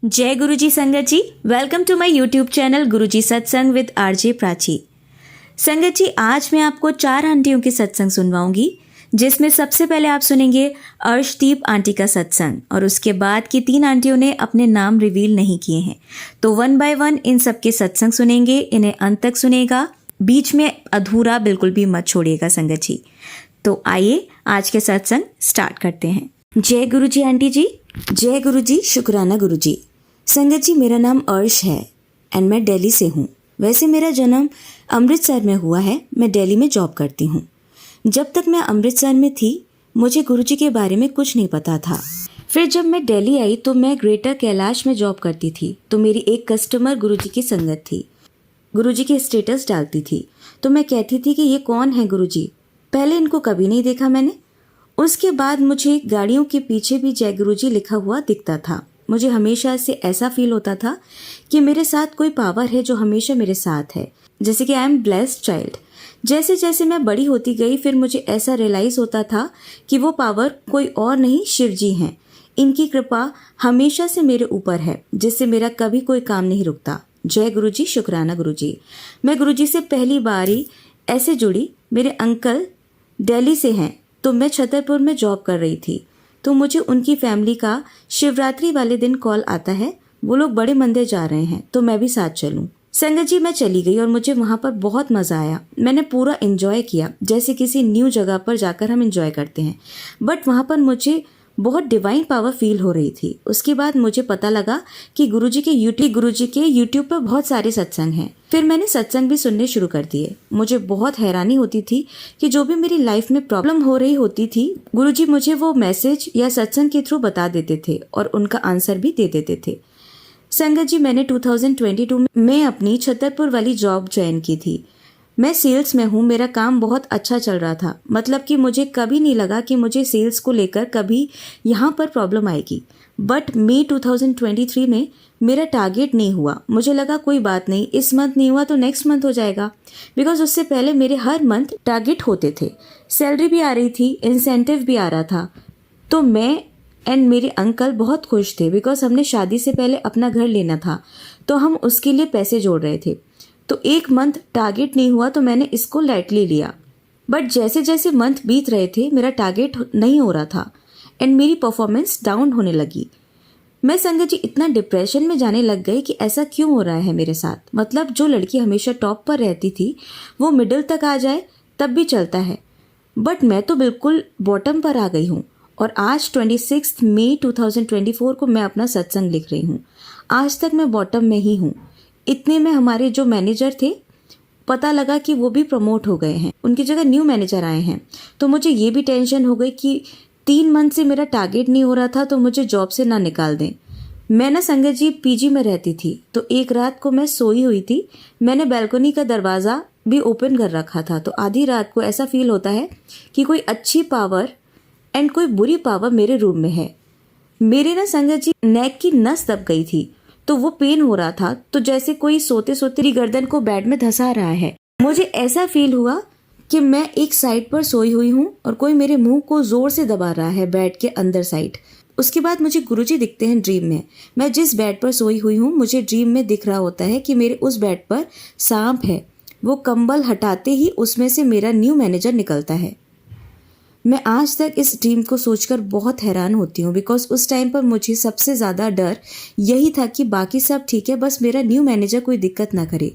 जय गुरुजी संगत जी, welcome to my YouTube channel Guruji Satsang with RJ Prachi. संगत जी, आज मैं आपको 4 आंटियों की सत्संग सुनवाऊंगी, जिसमें सबसे पहले आप सुनेंगे अर्शदीप आंटी का सत्संग और उसके बाद की 3 आंटियों ने अपने नाम रिवील नहीं किए हैं। तो 1 बाय 1 इन सबके सत्संग सुनेंगे, इन्हें अंत तक सुनेगा, बीच में अधूरा बिल्कुल भी मत छोड़िएगा संगत जी। तो आइए आज के सत्संग स्टार्ट करते हैं। जय गुरुजी आंटी जी। जय गुरुजी, शुक्राना गुरुजी। संगत जी, मेरा नाम अर्श है एंड मैं दिल्ली से हूँ। वैसे मेरा जन्म अमृतसर में हुआ है, मैं दिल्ली में जॉब करती हूँ। जब तक मैं अमृतसर में थी मुझे गुरुजी के बारे में कुछ नहीं पता था। फिर जब मैं दिल्ली आई तो मैं ग्रेटर कैलाश में जॉब करती थी, तो मेरी एक कस्टमर गुरुजी की संगत थी। गुरुजी के स्टेटस डालती थी तो मैं कहती थी कि ये कौन है गुरुजी, पहले इनको कभी नहीं देखा मैंने। उसके बाद मुझे गाड़ियों के पीछे भी जय गुरुजी लिखा हुआ दिखता था। मुझे हमेशा से ऐसा फील होता था कि मेरे साथ कोई पावर है जो हमेशा मेरे साथ है, जैसे कि आई एम ब्लेस्ड चाइल्ड। जैसे जैसे मैं बड़ी होती गई फिर मुझे ऐसा रियलाइज़ होता था कि वो पावर कोई और नहीं, शिव जी हैं। इनकी कृपा हमेशा से मेरे ऊपर है, जिससे मेरा कभी कोई काम नहीं रुकता। जय गुरुजी, शुक्राना गुरुजी। मैं गुरुजी से पहली बार ही ऐसे जुड़ी। मेरे अंकल दिल्ली से हैं, तो मैं छतरपुर में जॉब कर रही थी, तो मुझे उनकी फैमिली का शिवरात्रि वाले दिन कॉल आता है, वो लोग बड़े मंदिर जा रहे हैं तो मैं भी साथ चलूं। संगत जी, मैं चली गई और मुझे वहाँ पर बहुत मज़ा आया। मैंने पूरा एंजॉय किया, जैसे किसी न्यू जगह पर जाकर हम एंजॉय करते हैं। बट वहाँ पर मुझे बहुत डिवाइन पावर फील हो रही थी। उसके बाद मुझे पता लगा कि गुरुजी के यूट्यूब पर बहुत सारे सत्संग हैं। फिर मैंने सत्संग भी सुनने शुरू कर दिए। मुझे बहुत हैरानी होती थी कि जो भी मेरी लाइफ में प्रॉब्लम हो रही होती थी, गुरुजी मुझे वो मैसेज या सत्संग के थ्रू बता देते थे और उनका आंसर भी दे देते थे। संगत जी, मैंने 2022 में अपनी छतरपुर वाली जॉब ज्वाइन की थी। मैं सेल्स में हूँ, मेरा काम बहुत अच्छा चल रहा था। मतलब कि मुझे कभी नहीं लगा कि मुझे सेल्स को लेकर कभी यहाँ पर प्रॉब्लम आएगी। बट मई 2023 में मेरा टारगेट नहीं हुआ। मुझे लगा कोई बात नहीं, इस मंथ नहीं हुआ तो नेक्स्ट मंथ हो जाएगा, बिकॉज उससे पहले मेरे हर मंथ टारगेट होते थे। सैलरी भी आ रही थी, इंसेंटिव भी आ रहा था। तो मैं एंड मेरे अंकल बहुत खुश थे, बिकॉज हमने शादी से पहले अपना घर लेना था, तो हम उसके लिए पैसे जोड़ रहे थे। तो एक मंथ टारगेट नहीं हुआ तो मैंने इसको लाइटली लिया। बट जैसे जैसे मंथ बीत रहे थे मेरा टारगेट नहीं हो रहा था एंड मेरी परफॉर्मेंस डाउन होने लगी। मैं संगत जी इतना डिप्रेशन में जाने लग गई कि ऐसा क्यों हो रहा है मेरे साथ। मतलब जो लड़की हमेशा टॉप पर रहती थी वो मिडिल तक आ जाए तब भी चलता है, बट मैं तो बिल्कुल बॉटम पर आ गई हूँ। और आज 26 मई 2024 को मैं अपना सत्संग लिख रही हूँ। आज तक मैं बॉटम में ही हूँ। इतने में हमारे जो मैनेजर थे, पता लगा कि वो भी प्रमोट हो गए हैं, उनकी जगह न्यू मैनेजर आए हैं। तो मुझे ये भी टेंशन हो गई कि 3 मंथ से मेरा टारगेट नहीं हो रहा था तो मुझे जॉब से ना निकाल दें। मैं ना संगत जी पीजी में रहती थी, तो एक रात को मैं सोई हुई थी। मैंने बालकनी का दरवाज़ा भी ओपन कर रखा था, तो आधी रात को ऐसा फील होता है कि कोई अच्छी पावर एंड कोई बुरी पावर मेरे रूम में है। मेरे ना संगत जी नेक की नस दब गई थी, तो वो पेन हो रहा था, तो जैसे कोई सोते सोते गर्दन को बेड में धंसा रहा है। मुझे ऐसा फील हुआ कि मैं एक साइड पर सोई हुई हूँ और कोई मेरे मुंह को जोर से दबा रहा है बेड के अंदर साइड। उसके बाद मुझे गुरुजी दिखते हैं ड्रीम में। मैं जिस बेड पर सोई हुई हूँ मुझे ड्रीम में दिख रहा होता है कि मेरे उस बेड पर सांप है। वो कंबल हटाते ही उसमें से मेरा न्यू मैनेजर निकलता है। मैं आज तक इस ड्रीम को सोचकर बहुत हैरान होती हूँ, बिकॉज उस टाइम पर मुझे सबसे ज़्यादा डर यही था कि बाकी सब ठीक है, बस मेरा न्यू मैनेजर कोई दिक्कत ना करे।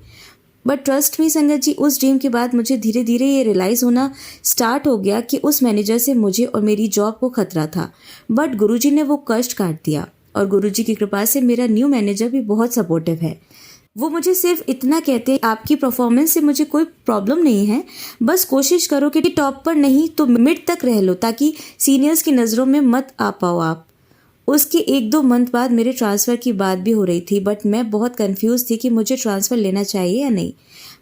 बट ट्रस्ट मी संगत जी, उस ड्रीम के बाद मुझे धीरे धीरे ये रियलाइज़ होना स्टार्ट हो गया कि उस मैनेजर से मुझे और मेरी जॉब को खतरा था। बट गुरुजी ने वो कष्ट काट दिया और गुरुजी की कृपा से मेरा न्यू मैनेजर भी बहुत सपोर्टिव है। वो मुझे सिर्फ इतना कहते हैं, आपकी परफॉर्मेंस से मुझे कोई प्रॉब्लम नहीं है, बस कोशिश करो कि टॉप पर नहीं तो मिड तक रह लो, ताकि सीनियर्स की नज़रों में मत आ पाओ आप। उसके 1-2 मंथ बाद मेरे ट्रांसफ़र की बात भी हो रही थी, बट मैं बहुत कंफ्यूज थी कि मुझे ट्रांसफ़र लेना चाहिए या नहीं।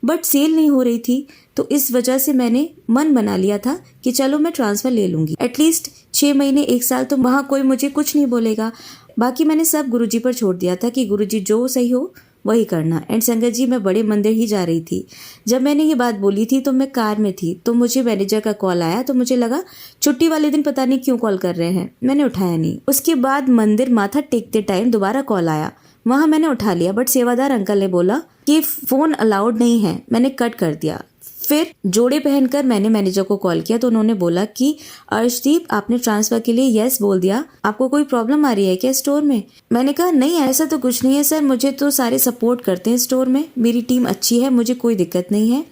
बट सेल नहीं हो रही थी, तो इस वजह से मैंने मन बना लिया था कि चलो मैं ट्रांसफ़र ले लूँगी। एटलीस्ट 6 महीने 1 साल तो वहाँ कोई मुझे कुछ नहीं बोलेगा। बाकी मैंने सब गुरुजी पर छोड़ दिया था कि गुरुजी जो सही हो वही करना। एंड संगत जी मैं बड़े मंदिर ही जा रही थी। जब मैंने ये बात बोली थी तो मैं कार में थी, तो मुझे मैनेजर का कॉल आया, तो मुझे लगा छुट्टी वाले दिन पता नहीं क्यों कॉल कर रहे हैं, मैंने उठाया नहीं। उसके बाद मंदिर माथा टेकते टाइम दोबारा कॉल आया, वहाँ मैंने उठा लिया, बट सेवादार अंकल ने बोला कि फ़ोन अलाउड नहीं है, मैंने कट कर दिया। फिर जोड़े पहनकर मैंने मैनेजर को कॉल किया, तो उन्होंने बोला कि अर्शदीप आपने ट्रांसफ़र के लिए यस बोल दिया, आपको कोई प्रॉब्लम आ रही है क्या स्टोर में? मैंने कहा नहीं ऐसा तो कुछ नहीं है सर, मुझे तो सारे सपोर्ट करते हैं स्टोर में, मेरी टीम अच्छी है, मुझे कोई दिक्कत नहीं है।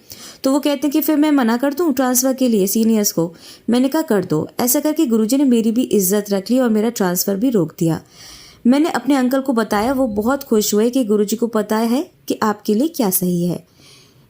तो वो कहते हैं कि फिर मैं मना कर दूं ट्रांसफ़र के लिए सीनियर्स को। मैंने कहा कर दो। ऐसा करके गुरुजी ने मेरी भी इज्जत रख ली और मेरा ट्रांसफ़र भी रोक दिया। मैंने अपने अंकल को बताया, वो बहुत खुश हुए कि गुरुजी को पता है कि आपके लिए क्या सही है।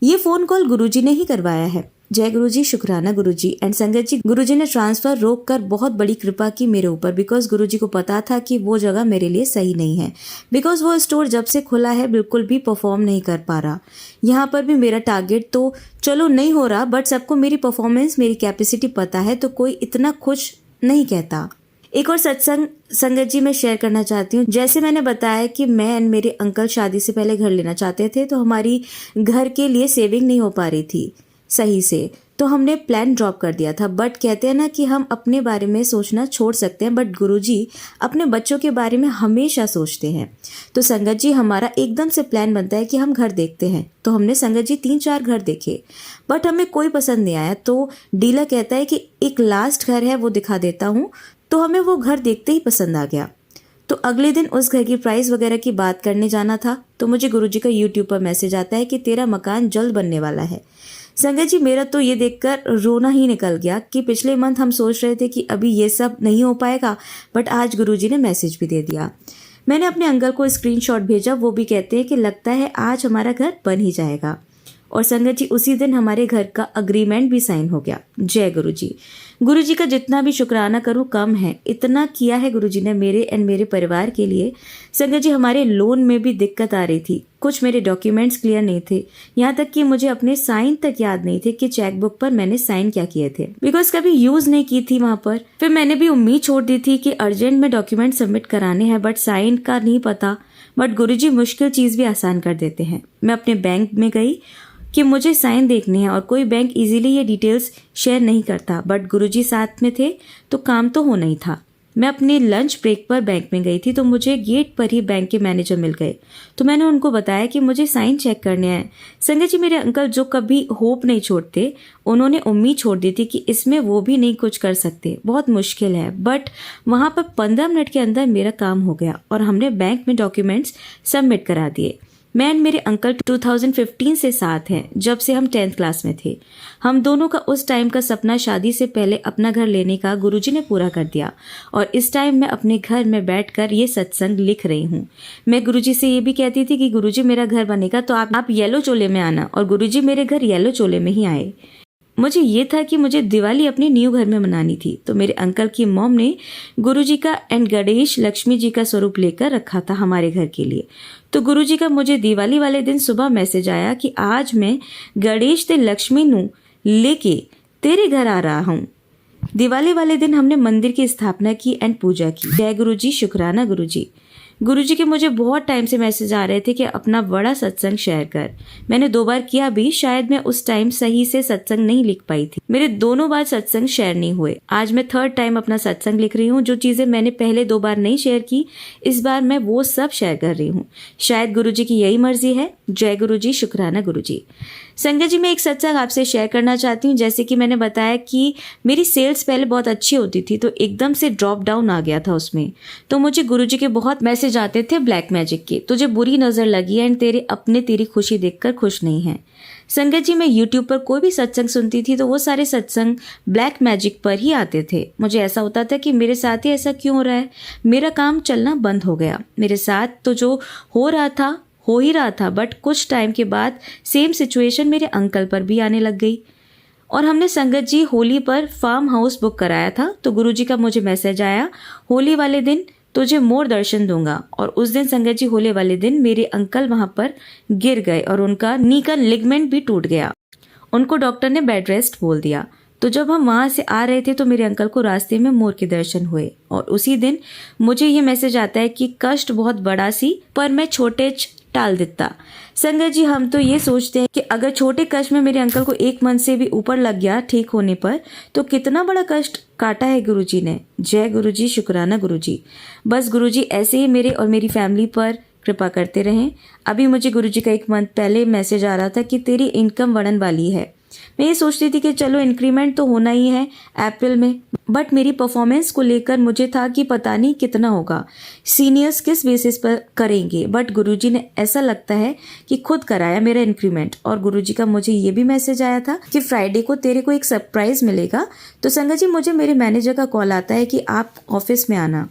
ये फ़ोन कॉल गुरुजी ने ही करवाया है। जय गुरुजी, शुक्राना गुरुजी। एंड संगत जी, गुरुजी ने ट्रांसफ़र रोक कर बहुत बड़ी कृपा की मेरे ऊपर, बिकॉज गुरुजी को पता था कि वो जगह मेरे लिए सही नहीं है, बिकॉज वो स्टोर जब से खुला है बिल्कुल भी परफॉर्म नहीं कर पा रहा। यहाँ पर भी मेरा टारगेट तो चलो नहीं हो रहा, बट सबको मेरी परफॉर्मेंस, मेरी कैपेसिटी पता है, तो कोई इतना खुश नहीं कहता। एक और सत्संग संगत जी मैं शेयर करना चाहती हूँ। जैसे मैंने बताया कि मैं एंड मेरे अंकल शादी से पहले घर लेना चाहते थे, तो हमारी घर के लिए सेविंग नहीं हो पा रही थी सही से, तो हमने प्लान ड्रॉप कर दिया था। बट कहते हैं ना कि हम अपने बारे में सोचना छोड़ सकते हैं, बट गुरुजी अपने बच्चों के बारे में हमेशा सोचते हैं। तो संगत जी हमारा एकदम से प्लान बनता है कि हम घर देखते हैं। तो हमने संगत जी 3-4 घर देखे, बट हमें कोई पसंद नहीं आया। तो डीलर कहता है कि एक लास्ट घर है वो दिखा देता हूँ, तो हमें वो घर देखते ही पसंद आ गया। तो अगले दिन उस घर की प्राइस वगैरह की बात करने जाना था, तो मुझे गुरुजी का यूट्यूब पर मैसेज आता है कि तेरा मकान जल्द बनने वाला है। संगत जी मेरा तो ये देखकर रोना ही निकल गया कि पिछले मंथ हम सोच रहे थे कि अभी ये सब नहीं हो पाएगा, बट आज गुरुजी ने मैसेज भी दे दिया। मैंने अपने अंकल को स्क्रीनशॉट भेजा, वो भी कहते हैं कि लगता है आज हमारा घर बन ही जाएगा। और संगत जी उसी दिन हमारे घर का अग्रीमेंट भी साइन हो गया। जय गुरुजी। गुरुजी का जितना भी शुक्राना करूँ कम है, इतना किया है गुरुजी ने मेरे एंड मेरे परिवार के लिए। संगत जी हमारे लोन में भी दिक्कत आ रही थी, कुछ मेरे डॉक्यूमेंट्स क्लियर नहीं थे, यहाँ तक कि मुझे अपने साइन तक याद नहीं थे कि चेकबुक पर मैंने साइन क्या किए थे, बिकॉज कभी यूज नहीं की थी वहां पर। फिर मैंने भी उम्मीद छोड़ दी थी कि अर्जेंट में डॉक्यूमेंट सबमिट कराने हैं, बट साइन का नहीं पता। बट गुरुजी मुश्किल चीज भी आसान कर देते हैं। मैं अपने बैंक में गई कि मुझे साइन देखने हैं, और कोई बैंक इजीली ये डिटेल्स शेयर नहीं करता, बट गुरुजी साथ में थे तो काम तो होना ही था। मैं अपने लंच ब्रेक पर बैंक में गई थी, तो मुझे गेट पर ही बैंक के मैनेजर मिल गए। तो मैंने उनको बताया कि मुझे साइन चेक करने हैं। संगत जी मेरे अंकल जो कभी होप नहीं छोड़ते, उन्होंने उम्मीद छोड़ दी थी कि इसमें वो भी नहीं कुछ कर सकते, बहुत मुश्किल है। बट वहाँ पर 15 मिनट के अंदर मेरा काम हो गया और हमने बैंक में डॉक्यूमेंट्स सबमिट करा दिए। मैं एंड मेरे अंकल 2015 से साथ हैं, जब से हम 10th क्लास में थे। हम दोनों का उस टाइम का सपना शादी से पहले अपना घर लेने का गुरुजी ने पूरा कर दिया, और इस टाइम मैं अपने घर में बैठकर ये सत्संग लिख रही हूँ। मैं गुरुजी से ये भी कहती थी कि गुरुजी मेरा घर बनेगा तो आप येलो चोले में आना, और गुरुजी मेरे घर येलो चोले में ही आए। मुझे ये था कि मुझे दिवाली अपने न्यू घर में मनानी थी, तो मेरे अंकल की मॉम ने गुरुजी का एंड गणेश लक्ष्मी जी का स्वरूप लेकर रखा था हमारे घर के लिए। तो गुरुजी का मुझे दिवाली वाले दिन सुबह मैसेज आया कि आज मैं गणेश ते लक्ष्मी नू लेके तेरे घर आ रहा हूँ। दिवाली वाले दिन हमने मंदिर की स्थापना की एंड पूजा की। जय गुरुजी, शुक्राना गुरुजी। गुरुजी के मुझे बहुत टाइम से मैसेज आ रहे थे कि अपना बड़ा सत्संग शेयर कर। मैंने 2 बार किया भी, शायद मैं उस टाइम सही से सत्संग नहीं लिख पाई थी। मेरे दोनों बार सत्संग शेयर नहीं हुए। आज मैं 3rd टाइम अपना सत्संग लिख रही हूँ। जो चीजें मैंने पहले 2 बार नहीं शेयर की, इस बार मैं वो सब शेयर कर रही हूँ। शायद गुरुजी की यही मर्जी है। जय गुरुजी, शुक्राना गुरुजी। संगत जी मैं एक सत्संग आपसे शेयर करना चाहती हूँ। जैसे कि मैंने बताया कि मेरी सेल्स पहले बहुत अच्छी होती थी, तो एकदम से ड्रॉप डाउन आ गया था उसमें। तो मुझे गुरुजी के बहुत मैसेज आते थे ब्लैक मैजिक के, तुझे बुरी नजर लगी एंड तेरे अपने तेरी खुशी देखकर खुश नहीं है। संगत जी मैं यूट्यूब पर कोई भी सत्संग सुनती थी तो वो सारे सत्संग ब्लैक मैजिक पर ही आते थे। मुझे ऐसा होता था कि मेरे साथ ही ऐसा क्यों हो रहा है, मेरा काम चलना बंद हो गया। मेरे साथ तो जो हो रहा था हो ही रहा था, बट कुछ टाइम के बाद सेम सिचुएशन मेरे अंकल पर भी आने लग गई। और हमने संगत जी होली पर फार्म हाउस बुक कराया था, तो गुरुजी का मुझे मैसेज आया, होली वाले दिन तुझे मोर दर्शन दूंगा। और उस दिन संगत जी होली वाले दिन मेरे अंकल वहां पर गिर गए और उनका नी का लिगमेंट भी टूट गया। उनको डॉक्टर ने बेड रेस्ट बोल दिया। तो जब हम वहां से आ रहे थे तो मेरे अंकल को रास्ते में मोर के दर्शन हुए, और उसी दिन मुझे ये मैसेज आता है कि कष्ट बहुत बड़ा सी पर मैं छोटे टाल देता। संगत जी, हम तो ये सोचते हैं कि अगर छोटे कष्ट में मेरे अंकल को 1 मंथ से भी ऊपर लग गया ठीक होने पर, तो कितना बड़ा कष्ट काटा है गुरुजी ने। जय गुरुजी, शुक्राना गुरुजी। बस गुरुजी ऐसे ही मेरे और मेरी फैमिली पर कृपा करते रहें। अभी मुझे गुरुजी का 1 मंथ पहले मैसेज आ रहा था कि तेरी इनकम बढ़ने वाली है। मैं ये सोचती थी कि चलो इंक्रीमेंट तो होना ही है अप्रैल में, बट मेरी परफॉर्मेंस को लेकर मुझे था कि पता नहीं कितना होगा, सीनियर्स किस बेसिस पर करेंगे। बट गुरुजी ने ऐसा लगता है कि खुद कराया मेरा इंक्रीमेंट। और गुरुजी का मुझे ये भी मैसेज आया था कि फ्राइडे को तेरे को एक सरप्राइज मिलेगा। तो संगत जी, मुझे मेरे मैनेजर का कॉल आता है कि आप ऑफिस में आना।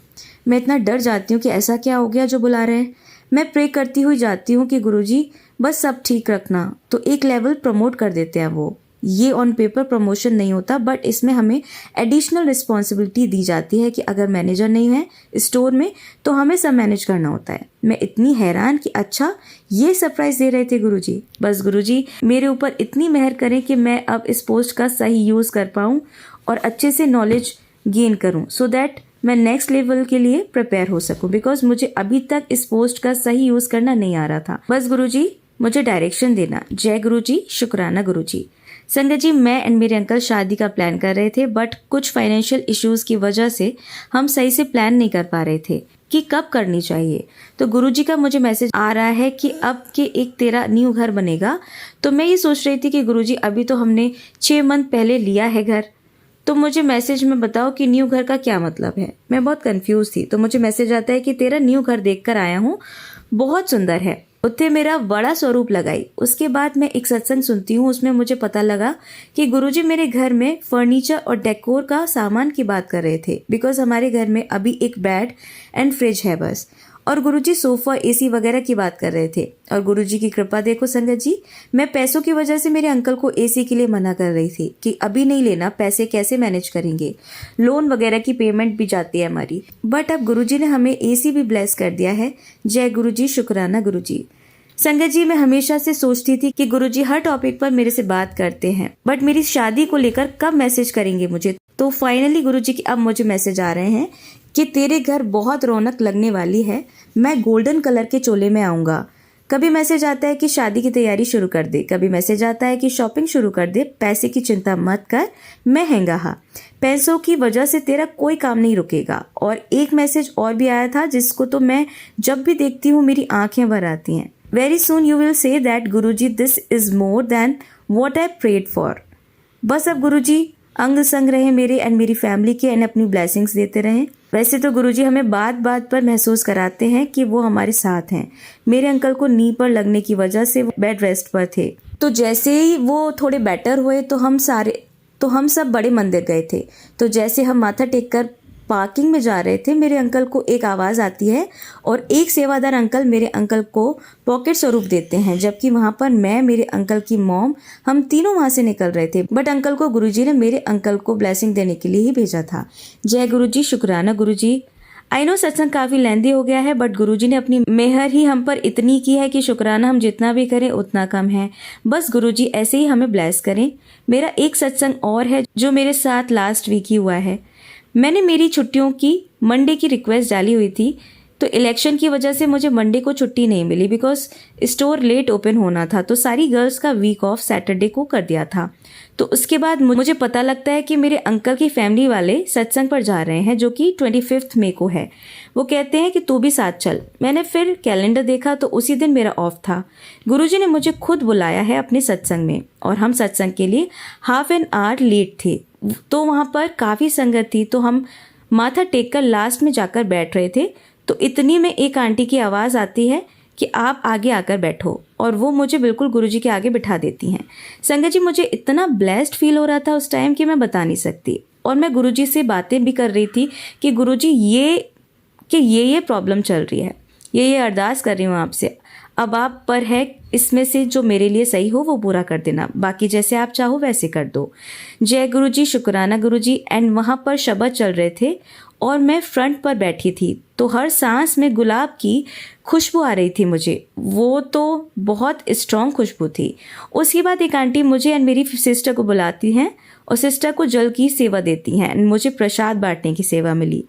मैं इतना डर जाती हूँ कि ऐसा क्या हो गया जो बुला रहे हैं। मैं प्रे करती हुई जाती हूँ कि गुरुजी बस सब ठीक रखना। तो एक लेवल प्रमोट कर देते हैं वो। ये ऑन पेपर प्रमोशन नहीं होता, बट इसमें हमें एडिशनल रिस्पॉन्सिबिलिटी दी जाती है कि अगर मैनेजर नहीं है स्टोर में तो हमें सब मैनेज करना होता है। मैं इतनी हैरान कि अच्छा ये सरप्राइज दे रहे थे गुरुजी। बस गुरुजी मेरे ऊपर इतनी मेहर करें कि मैं अब इस पोस्ट का सही यूज़ कर पाऊँ और अच्छे से नॉलेज गेन करूँ, सो दैट मैं नेक्स्ट लेवल के लिए प्रिपेयर हो सकूं। बिकॉज मुझे अभी तक इस पोस्ट का सही यूज़ करना नहीं आ रहा था। बस गुरुजी मुझे डायरेक्शन देना। जय गुरुजी, शुक्राना गुरुजी। संगत जी, मैं एंड मेरे अंकल शादी का प्लान कर रहे थे, बट कुछ फाइनेंशियल इश्यूज की वजह से हम सही से प्लान नहीं कर पा रहे थे कि कब करनी चाहिए। तो गुरुजी का मुझे मैसेज आ रहा है कि अब के एक तेरा न्यू घर बनेगा। तो मैं ये सोच रही थी कि गुरुजी अभी तो हमने 6 मंथ पहले लिया है घर, तो मुझे मैसेज में बताओ कि न्यू घर का क्या मतलब है। मैं बहुत कंफ्यूज थी। तो मुझे मैसेज आता है कि तेरा न्यू घर देखकर आया हूँ, बहुत सुंदर है। उत्थे मेरा बड़ा स्वरूप लगाई। उसके बाद मैं एक सत्संग सुनती हूँ, उसमें मुझे पता लगा कि गुरुजी मेरे घर में फर्नीचर और डेकोर का सामान की बात कर रहे थे। बिकॉज हमारे घर में अभी एक बेड एंड फ्रिज है बस, और गुरुजी सोफा एसी वगैरह की बात कर रहे थे। और गुरुजी की कृपा देखो संगत जी, मैं पैसों की वजह से मेरे अंकल को एसी के लिए मना कर रही थी कि अभी नहीं लेना, पैसे कैसे मैनेज करेंगे, लोन वगैरह की पेमेंट भी जाती है हमारी। बट अब गुरुजी ने हमें एसी भी ब्लेस कर दिया है। जय गुरुजी, शुक्राना गुरुजी। संगत जी, मैं हमेशा से सोचती थी कि गुरुजी हर टॉपिक पर मेरे से बात करते हैं, बट मेरी शादी को लेकर कब मैसेज करेंगे मुझे। तो फाइनली गुरुजी की अब मुझे मैसेज आ रहे हैं कि तेरे घर बहुत रौनक लगने वाली है, मैं गोल्डन कलर के चोले में आऊंगा। कभी मैसेज आता है कि शादी की तैयारी शुरू कर दे, कभी मैसेज आता है कि शॉपिंग शुरू कर दे, पैसे की चिंता मत कर, मैं हैंगा हा, पैसों की वजह से तेरा कोई काम नहीं रुकेगा। और एक मैसेज और भी आया था जिसको तो मैं जब भी देखती हूँ मेरी आंखें भर आती हैं। Very soon you will say that Guruji this is more than what I prayed for. बस अब गुरुजी अंग संग रहे मेरे एंड मेरी फैमिली के एंड अपनी ब्लेसिंग्स देते रहें। वैसे तो गुरुजी हमें बात बात पर महसूस कराते हैं कि वो हमारे साथ हैं। मेरे अंकल को नी पर लगने की वजह से बेड रेस्ट पर थे, तो जैसे ही वो थोड़े बेटर हुए तो हम सब बड़े मंदिर गए थे। तो जैसे हम माथा टेक कर पार्किंग में जा रहे थे, मेरे अंकल को एक आवाज़ आती है और एक सेवादार अंकल मेरे अंकल को पॉकेट स्वरूप देते हैं, जबकि वहाँ पर मैं, मेरे अंकल की मॉम, हम तीनों वहाँ से निकल रहे थे। बट अंकल को गुरुजी ने मेरे अंकल को ब्लेसिंग देने के लिए ही भेजा था। जय गुरुजी, शुक्राना गुरुजी। आई नो सत्संग काफ़ी लेंदी हो गया है, बट गुरुजी ने अपनी मेहर ही हम पर इतनी की है कि शुक्राना हम जितना भी करें उतना कम है। बस गुरुजी ऐसे ही हमें ब्लेस करें। मेरा एक सत्संग और है जो मेरे साथ लास्ट वीक ही हुआ है। मैंने मेरी छुट्टियों की मंडे की रिक्वेस्ट डाली हुई थी, तो इलेक्शन की वजह से मुझे मंडे को छुट्टी नहीं मिली बिकॉज स्टोर लेट ओपन होना था। तो सारी गर्ल्स का वीक ऑफ सैटरडे को कर दिया था। तो उसके बाद मुझे पता लगता है कि मेरे अंकल की फैमिली वाले सत्संग पर जा रहे हैं जो कि 25 मई को है। वो कहते हैं कि तू भी साथ चल। मैंने फिर कैलेंडर देखा तो उसी दिन मेरा ऑफ था। गुरुजी ने मुझे खुद बुलाया है अपने सत्संग में, और हम सत्संग के लिए हाफ एन आवर लेट थे। तो वहाँ पर काफ़ी संगत थी, तो हम माथा टेक कर लास्ट में जाकर बैठ रहे थे। तो इतनी में एक आंटी की आवाज़ आती है कि आप आगे आकर बैठो, और वो मुझे बिल्कुल गुरुजी के आगे बिठा देती हैं। संगत जी, मुझे इतना ब्लेस्ड फील हो रहा था उस टाइम कि मैं बता नहीं सकती। और मैं गुरुजी से बातें भी कर रही थी कि गुरुजी ये प्रॉब्लम चल रही है, ये अरदास कर रही हूँ आपसे, अब आप पर है, इसमें से जो मेरे लिए सही हो वो पूरा कर देना, बाकी जैसे आप चाहो वैसे कर दो। जय गुरुजी, शुक्राना गुरुजी। एंड वहाँ पर शब्द चल रहे थे और मैं फ्रंट पर बैठी थी, तो हर सांस में गुलाब की खुशबू आ रही थी मुझे। वो तो बहुत स्ट्रॉन्ग खुशबू थी। उसके बाद एक आंटी मुझे एंड मेरी सिस्टर को बुलाती हैं और सिस्टर को जल की सेवा देती हैं एंड मुझे प्रसाद बांटने की सेवा मिली।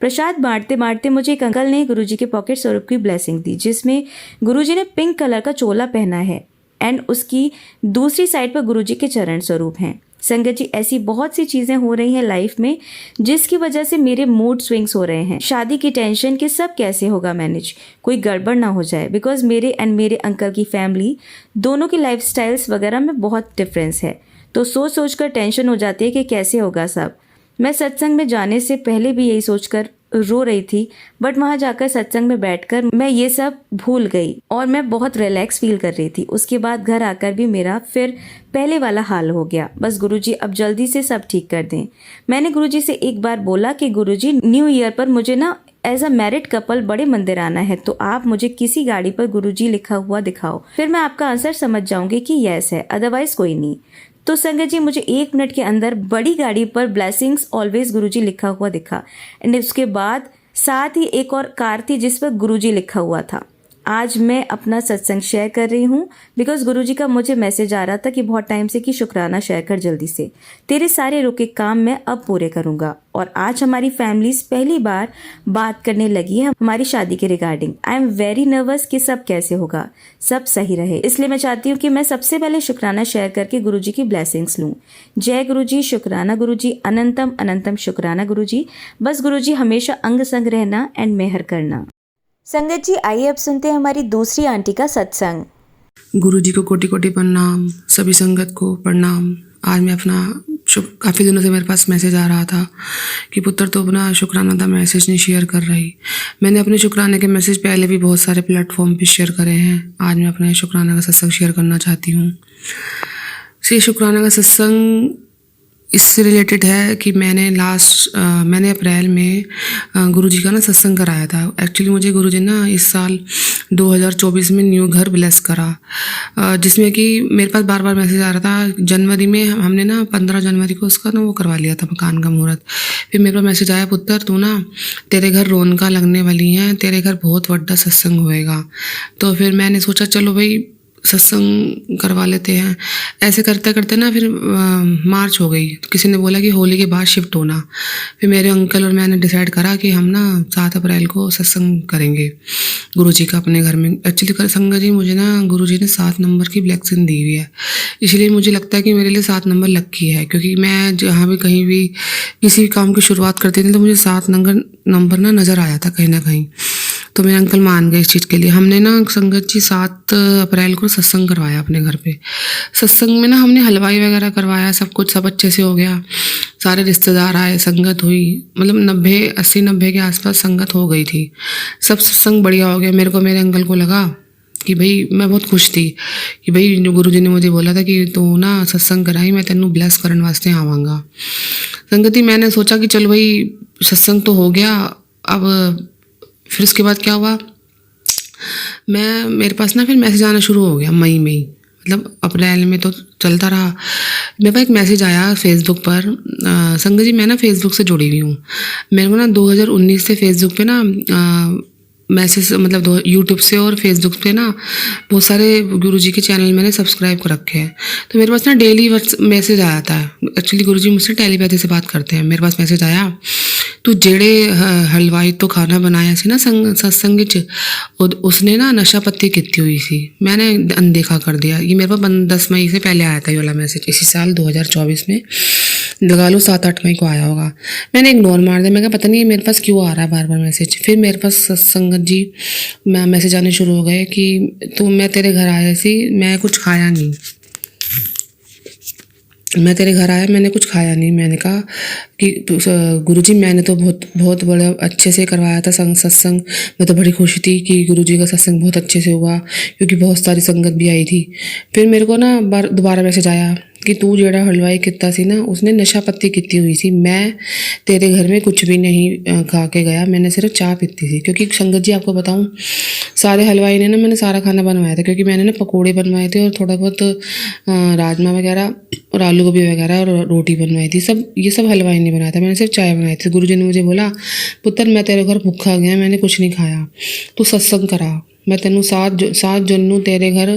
प्रसाद बांटते बांटते मुझे एक अंकल ने गुरुजी के पॉकेट स्वरूप की ब्लेसिंग दी, जिसमें गुरुजी ने पिंक कलर का चोला पहना है एंड उसकी दूसरी साइड पर गुरुजी के चरण स्वरूप हैं। संगत जी, ऐसी बहुत सी चीज़ें हो रही हैं लाइफ में जिसकी वजह से मेरे मूड स्विंग्स हो रहे हैं। शादी की टेंशन कि सब कैसे होगा मैनेज, कोई गड़बड़ ना हो जाए, बिकॉज मेरे एंड मेरे अंकल की फैमिली दोनों की लाइफ स्टाइल्स वगैरह में बहुत डिफरेंस है। तो सोच सोच कर टेंशन हो जाती है कि कैसे होगा सब। मैं सत्संग में जाने से पहले भी यही सोचकर रो रही थी, बट वहाँ जाकर सत्संग में बैठकर मैं ये सब भूल गई और मैं बहुत रिलैक्स फील कर रही थी। उसके बाद घर आकर भी मेरा फिर पहले वाला हाल हो गया। बस गुरुजी अब जल्दी से सब ठीक कर दें। मैंने गुरुजी से एक बार बोला कि गुरुजी, न्यू ईयर पर मुझे ना एज अ मैरिड कपल बड़े मंदिर आना है, तो आप मुझे किसी गाड़ी पर गुरुजी लिखा हुआ दिखाओ, फिर मैं आपका आंसर समझ जाऊंगी कि यस है, अदरवाइज कोई नहीं। तो संगत जी, मुझे 1 मिनट के अंदर बड़ी गाड़ी पर ब्लेसिंग्स ऑलवेज गुरुजी लिखा हुआ दिखा एंड उसके बाद साथ ही एक और कार थी जिस पर गुरुजी लिखा हुआ था। आज मैं अपना सत्संग शेयर कर रही हूँ बिकॉज गुरुजी का मुझे मैसेज आ रहा था कि बहुत टाइम से कि शुक्राना शेयर कर जल्दी से, तेरे सारे रुके काम मैं अब पूरे करूँगा। और आज हमारी फैमिलीज पहली बार बात करने लगी है हमारी शादी के regarding. I am very nervous कि सब कैसे होगा, सब सही रहे, इसलिए मैं चाहती हूँ कि मैं सबसे पहले शुक्राना शेयर करके गुरुजी की ब्लेसिंग्स लूँ। जय गुरुजी, शुक्राना गुरुजी, अनंतम अनंतम शुक्राना गुरुजी। बस गुरुजी हमेशा अंग संग रहना एंड मेहर करना। संगत जी, आइए अब सुनते हैं हमारी दूसरी आंटी का सत्संग। गुरुजी को कोटि कोटि प्रणाम, सभी संगत को प्रणाम। आज मैं अपना काफ़ी दिनों से मेरे पास मैसेज आ रहा था कि पुत्र तो अपना शुक्राना का मैसेज नहीं शेयर कर रही। मैंने अपने शुक्राने के मैसेज पहले भी बहुत सारे प्लेटफॉर्म पे शेयर करे हैं। आज मैं अपना शुक्राना का सत्संग शेयर करना चाहती हूँ। ये शुक्राना का सत्संग इससे रिलेटेड है कि मैंने अप्रैल में गुरुजी का ना सत्संग कराया था। एक्चुअली मुझे गुरुजी ना इस साल 2024 में न्यू घर ब्लेस करा, जिसमें कि मेरे पास बार बार मैसेज आ रहा था। जनवरी में हमने ना 15 जनवरी को उसका ना वो करवा लिया था मकान का मुहूर्त। फिर मेरे पास मैसेज आया, पुत्र तू ना तेरे घर रौनका लगने वाली हैं, तेरे घर बहुत बड़ा सत्संग होएगा। तो फिर मैंने सोचा चलो भाई सत्संग करवा लेते हैं। ऐसे करते करते ना फिर मार्च हो गई। किसी ने बोला कि होली के बाद शिफ्ट होना। फिर मेरे अंकल और मैंने डिसाइड करा कि हम ना 7 अप्रैल को सत्संग करेंगे गुरुजी का अपने घर में। एक्चुअली संगत जी, मुझे ना गुरुजी ने 7 नंबर की ब्लेसिंग दी हुई है, इसलिए मुझे लगता है कि मेरे लिए 7 नंबर लक्की है। क्योंकि मैं जहाँ भी कहीं भी किसी भी काम की शुरुआत करती थी तो मुझे 7 नंबर ना नज़र आया था कहीं ना कहीं। तो मेरे अंकल मान गए इस चीज़ के लिए। हमने ना संगत जी 7 अप्रैल को सत्संग करवाया अपने घर पे। सत्संग में ना हमने हलवाई वगैरह करवाया, सब अच्छे से हो गया। सारे रिश्तेदार आए, संगत हुई, मतलब 80-90 के आसपास संगत हो गई थी। सब सत्संग बढ़िया हो गया। मेरे अंकल को लगा कि भाई, मैं बहुत खुश थी कि भाई गुरुजी ने मुझे बोला था कि तू ना सत्संग कराई, मैं तेनू ब्लेस करने वास्ते आवांगा। संगति, मैंने सोचा कि चल भाई सत्संग तो हो गया। अब फिर उसके बाद क्या हुआ, मेरे पास ना फिर मैसेज आना शुरू हो गया मई में ही। मतलब अप्रैल में तो चलता रहा। मेरे पास एक मैसेज आया फेसबुक पर। संगत जी, मैं ना फेसबुक से जुड़ी हुई हूँ। मेरे को ना 2019 से फेसबुक पे ना मैसेज, मतलब यूट्यूब से और फेसबुक पे ना बहुत सारे गुरुजी के चैनल मैंने सब्सक्राइब कर रखे हैं। तो मेरे पास ना डेली मैसेज आया था। एक्चुअली गुरुजी मुझसे टेलीपैथी से बात करते हैं। मेरे पास मैसेज आया, तू जेड़े हलवाई तो खाना बनाया सी ना सत्संग च, उसने ना नशा पत्ती की हुई सी। मैंने अनदेखा कर दिया। ये मेरे पास 10 मई से पहले आया था ये वाला मैसेज, इसी साल 2024 में, लगा लो 7-8 मई को आया होगा। मैंने इग्नोर मार दिया। मैं कहा पता नहीं मेरे पास क्यों आ रहा है बार बार मैसेज। फिर मेरे पास संगत जी मैसेज आने शुरू हो गए कि मैं तेरे घर आया सी, मैं कुछ खाया नहीं। मैं तेरे घर आया, मैंने कुछ खाया नहीं। मैंने कहा कि गुरुजी, मैंने तो बहुत बड़ा अच्छे से करवाया था सत्संग। मैं तो बड़ी खुश थी कि गुरुजी का सत्संग बहुत अच्छे से हुआ, क्योंकि बहुत सारी संगत भी आई थी। फिर मेरे को ना दोबारा मैसेज आया कि तू जेड़ा हलवाई किता सी ना, उसने नशा पत्ती की हुई सी। मैं तेरे घर में कुछ भी नहीं खा के गया, मैंने सिर्फ चाय पीती थी। क्योंकि संगत जी आपको बताऊं, सारे हलवाई ने ना मैंने सारा खाना बनवाया था। क्योंकि मैंने ना पकोड़े बनवाए थे और थोड़ा बहुत राजमा वगैरह और आलू गोभी वगैरह और रोटी बनवाई थी। ये सब हलवाई ने बनाया था, मैंने सिर्फ चाय बनाई थी। गुरुजी ने मुझे बोला, पुत्र मैं तेरे घर भूखा गया, मैंने कुछ नहीं खाया, तू सत्संग करा। मैं तेनू 7 जून नू तेरे घर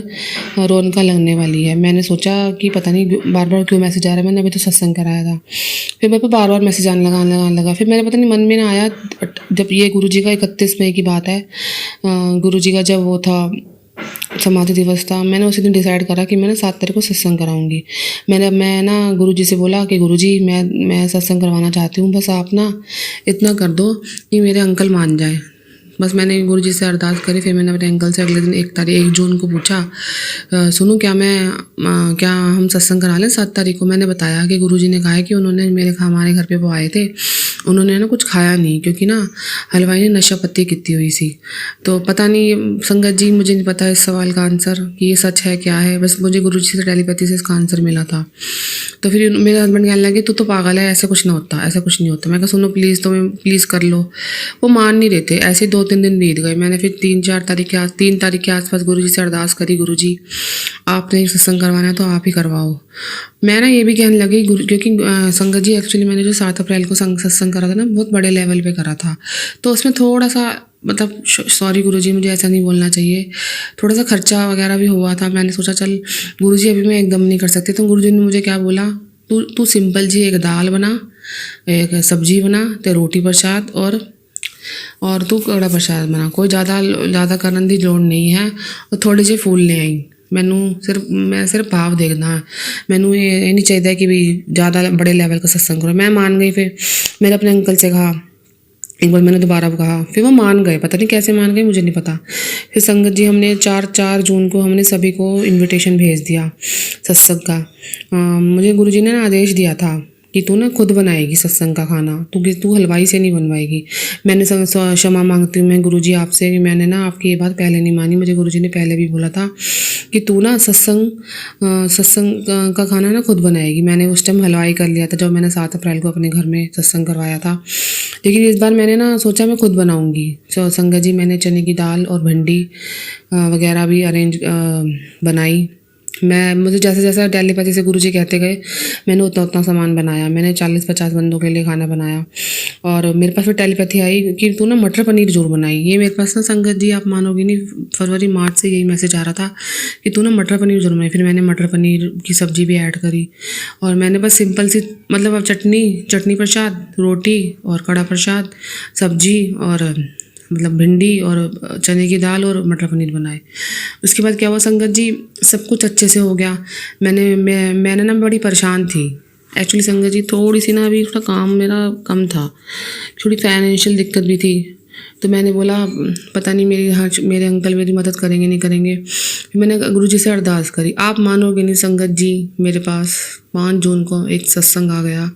रौनक लगने वाली है। मैंने सोचा कि पता नहीं बार बार क्यों मैसेज आ रहा है, मैंने अभी तो सत्संग कराया था। फिर मेरे पे बार बार मैसेज आने लगा। फिर मेरे पता नहीं मन में ना आया, जब ये गुरुजी का 31 मई की बात है, गुरुजी का जब वो था समाधि दिवस था, मैंने उसी दिन डिसाइड करा कि मैंने 7 तारीख को सत्संग कराऊंगी। मैं ना गुरुजी से बोला कि गुरुजी मैं सत्संग करवाना चाहती हूँ, बस आप ना इतना कर दो कि मेरे अंकल मान जाए। बस मैंने गुरुजी से अरदास करी। फिर मैंने अपने अंकल से अगले दिन 1 जून को पूछा, सुनो क्या हम सत्संग करा लें 7 तारीख को। मैंने बताया कि गुरुजी ने कहा है कि उन्होंने हमारे घर पे वो आए थे, उन्होंने ना कुछ खाया नहीं, क्योंकि ना हलवाई ने नशा पत्ती की हुई थी। तो पता नहीं संगत जी, मुझे नहीं पता इस सवाल का आंसर कि ये सच है क्या है, बस मुझे गुरुजी से टेलीपैथी से इसका आंसर मिला था। तो फिर मेरे हस्बैंड कहने लगे, तू तो पागल है, ऐसा कुछ नहीं होता, ऐसा कुछ नहीं होता। मैं कहा सुनो प्लीज़, प्लीज़ कर लो। वो मान नहीं रहे थे। ऐसे 2-3 दिन बीत गए। मैंने फिर 3 तारीख के आसपास गुरुजी से अरदास करी, गुरुजी आपने सत्संग करवाना है तो आप ही करवाओ। मैं ना ये भी कहने लगी, क्योंकि संगत जी एक्चुअली मैंने जो 7 अप्रैल को सत्संग करा था ना, बहुत बड़े लेवल पे करा था, तो उसमें थोड़ा सा मतलब सॉरी गुरुजी, मुझे ऐसा नहीं बोलना चाहिए, थोड़ा सा खर्चा वगैरह भी हुआ था। मैंने सोचा चल गुरुजी अभी मैं एकदम नहीं कर सकती। तो गुरुजी ने मुझे क्या बोला, तू सिंपल जी एक दाल बना, एक सब्जी बना, ते रोटी प्रसाद और तू कड़ा प्रसाद बना, कोई ज़्यादा करने की लोड़ नहीं है, और थोड़े जे फूल ले आई। मैं सिर्फ भाव देखना है, मैनू ये नहीं चाहिए कि भी ज़्यादा बड़े लेवल का सत्संग करो। मैं मान गई। फिर मैंने अपने अंकल से कहा, एक बार मैंने दोबारा कहा, फिर वो मान गए। पता नहीं कैसे मान गए, मुझे नहीं पता। फिर संगत जी हमने 4 जून को हमने सभी को इनविटेशन भेज दिया सत्संग का। मुझे गुरुजी ने ना आदेश दिया था कि तू ना खुद बनाएगी सत्संग का खाना, तू हलवाई से नहीं बनवाएगी। मैंने क्षमा मांगती हूँ मैं गुरुजी आपसे कि मैंने ना आपकी ये बात पहले नहीं मानी। मुझे गुरुजी ने पहले भी बोला था कि तू ना सत्संग का खाना ना खुद बनाएगी। मैंने उस टाइम हलवाई कर लिया था जब मैंने 7 अप्रैल को अपने घर में सत्संग करवाया था, लेकिन इस बार मैंने ना सोचा मैं खुद बनाऊँगी। तो संगत जी मैंने चने की दाल और भिंडी वगैरह भी अरेंज बनाई। मुझे जैसे जैसे टेलीपैथी से गुरुजी कहते गए, मैंने उतना सामान बनाया। मैंने 40-50 बंदों के लिए खाना बनाया, और मेरे पास फिर टेलीपैथी आई कि तू ना मटर पनीर जरूर बनाई। ये मेरे पास ना संगत जी आप मानोगे नहीं, फरवरी मार्च से यही मैसेज आ रहा था कि तू ना मटर पनीर जरूर बनाई। फिर मैंने मटर पनीर की सब्ज़ी भी ऐड करी, और मैंने बस सिंपल सी मतलब चटनी प्रसाद, रोटी और कड़ा प्रसाद, सब्जी और मतलब भिंडी और चने की दाल और मटर पनीर बनाए। उसके बाद क्या हुआ संगत जी, सब कुछ अच्छे से हो गया। मैंने ना बड़ी परेशान थी एक्चुअली संगत जी, थोड़ी सी ना अभी थोड़ा काम मेरा कम था, थोड़ी फाइनेंशियल दिक्कत भी थी। तो मैंने बोला पता नहीं मेरे अंकल मेरी मदद करेंगे नहीं करेंगे। फिर मैंने गुरुजी से अरदास करी। आप मानोगे नहीं संगत जी, मेरे पास 5 जून को एक सत्संग आ गया।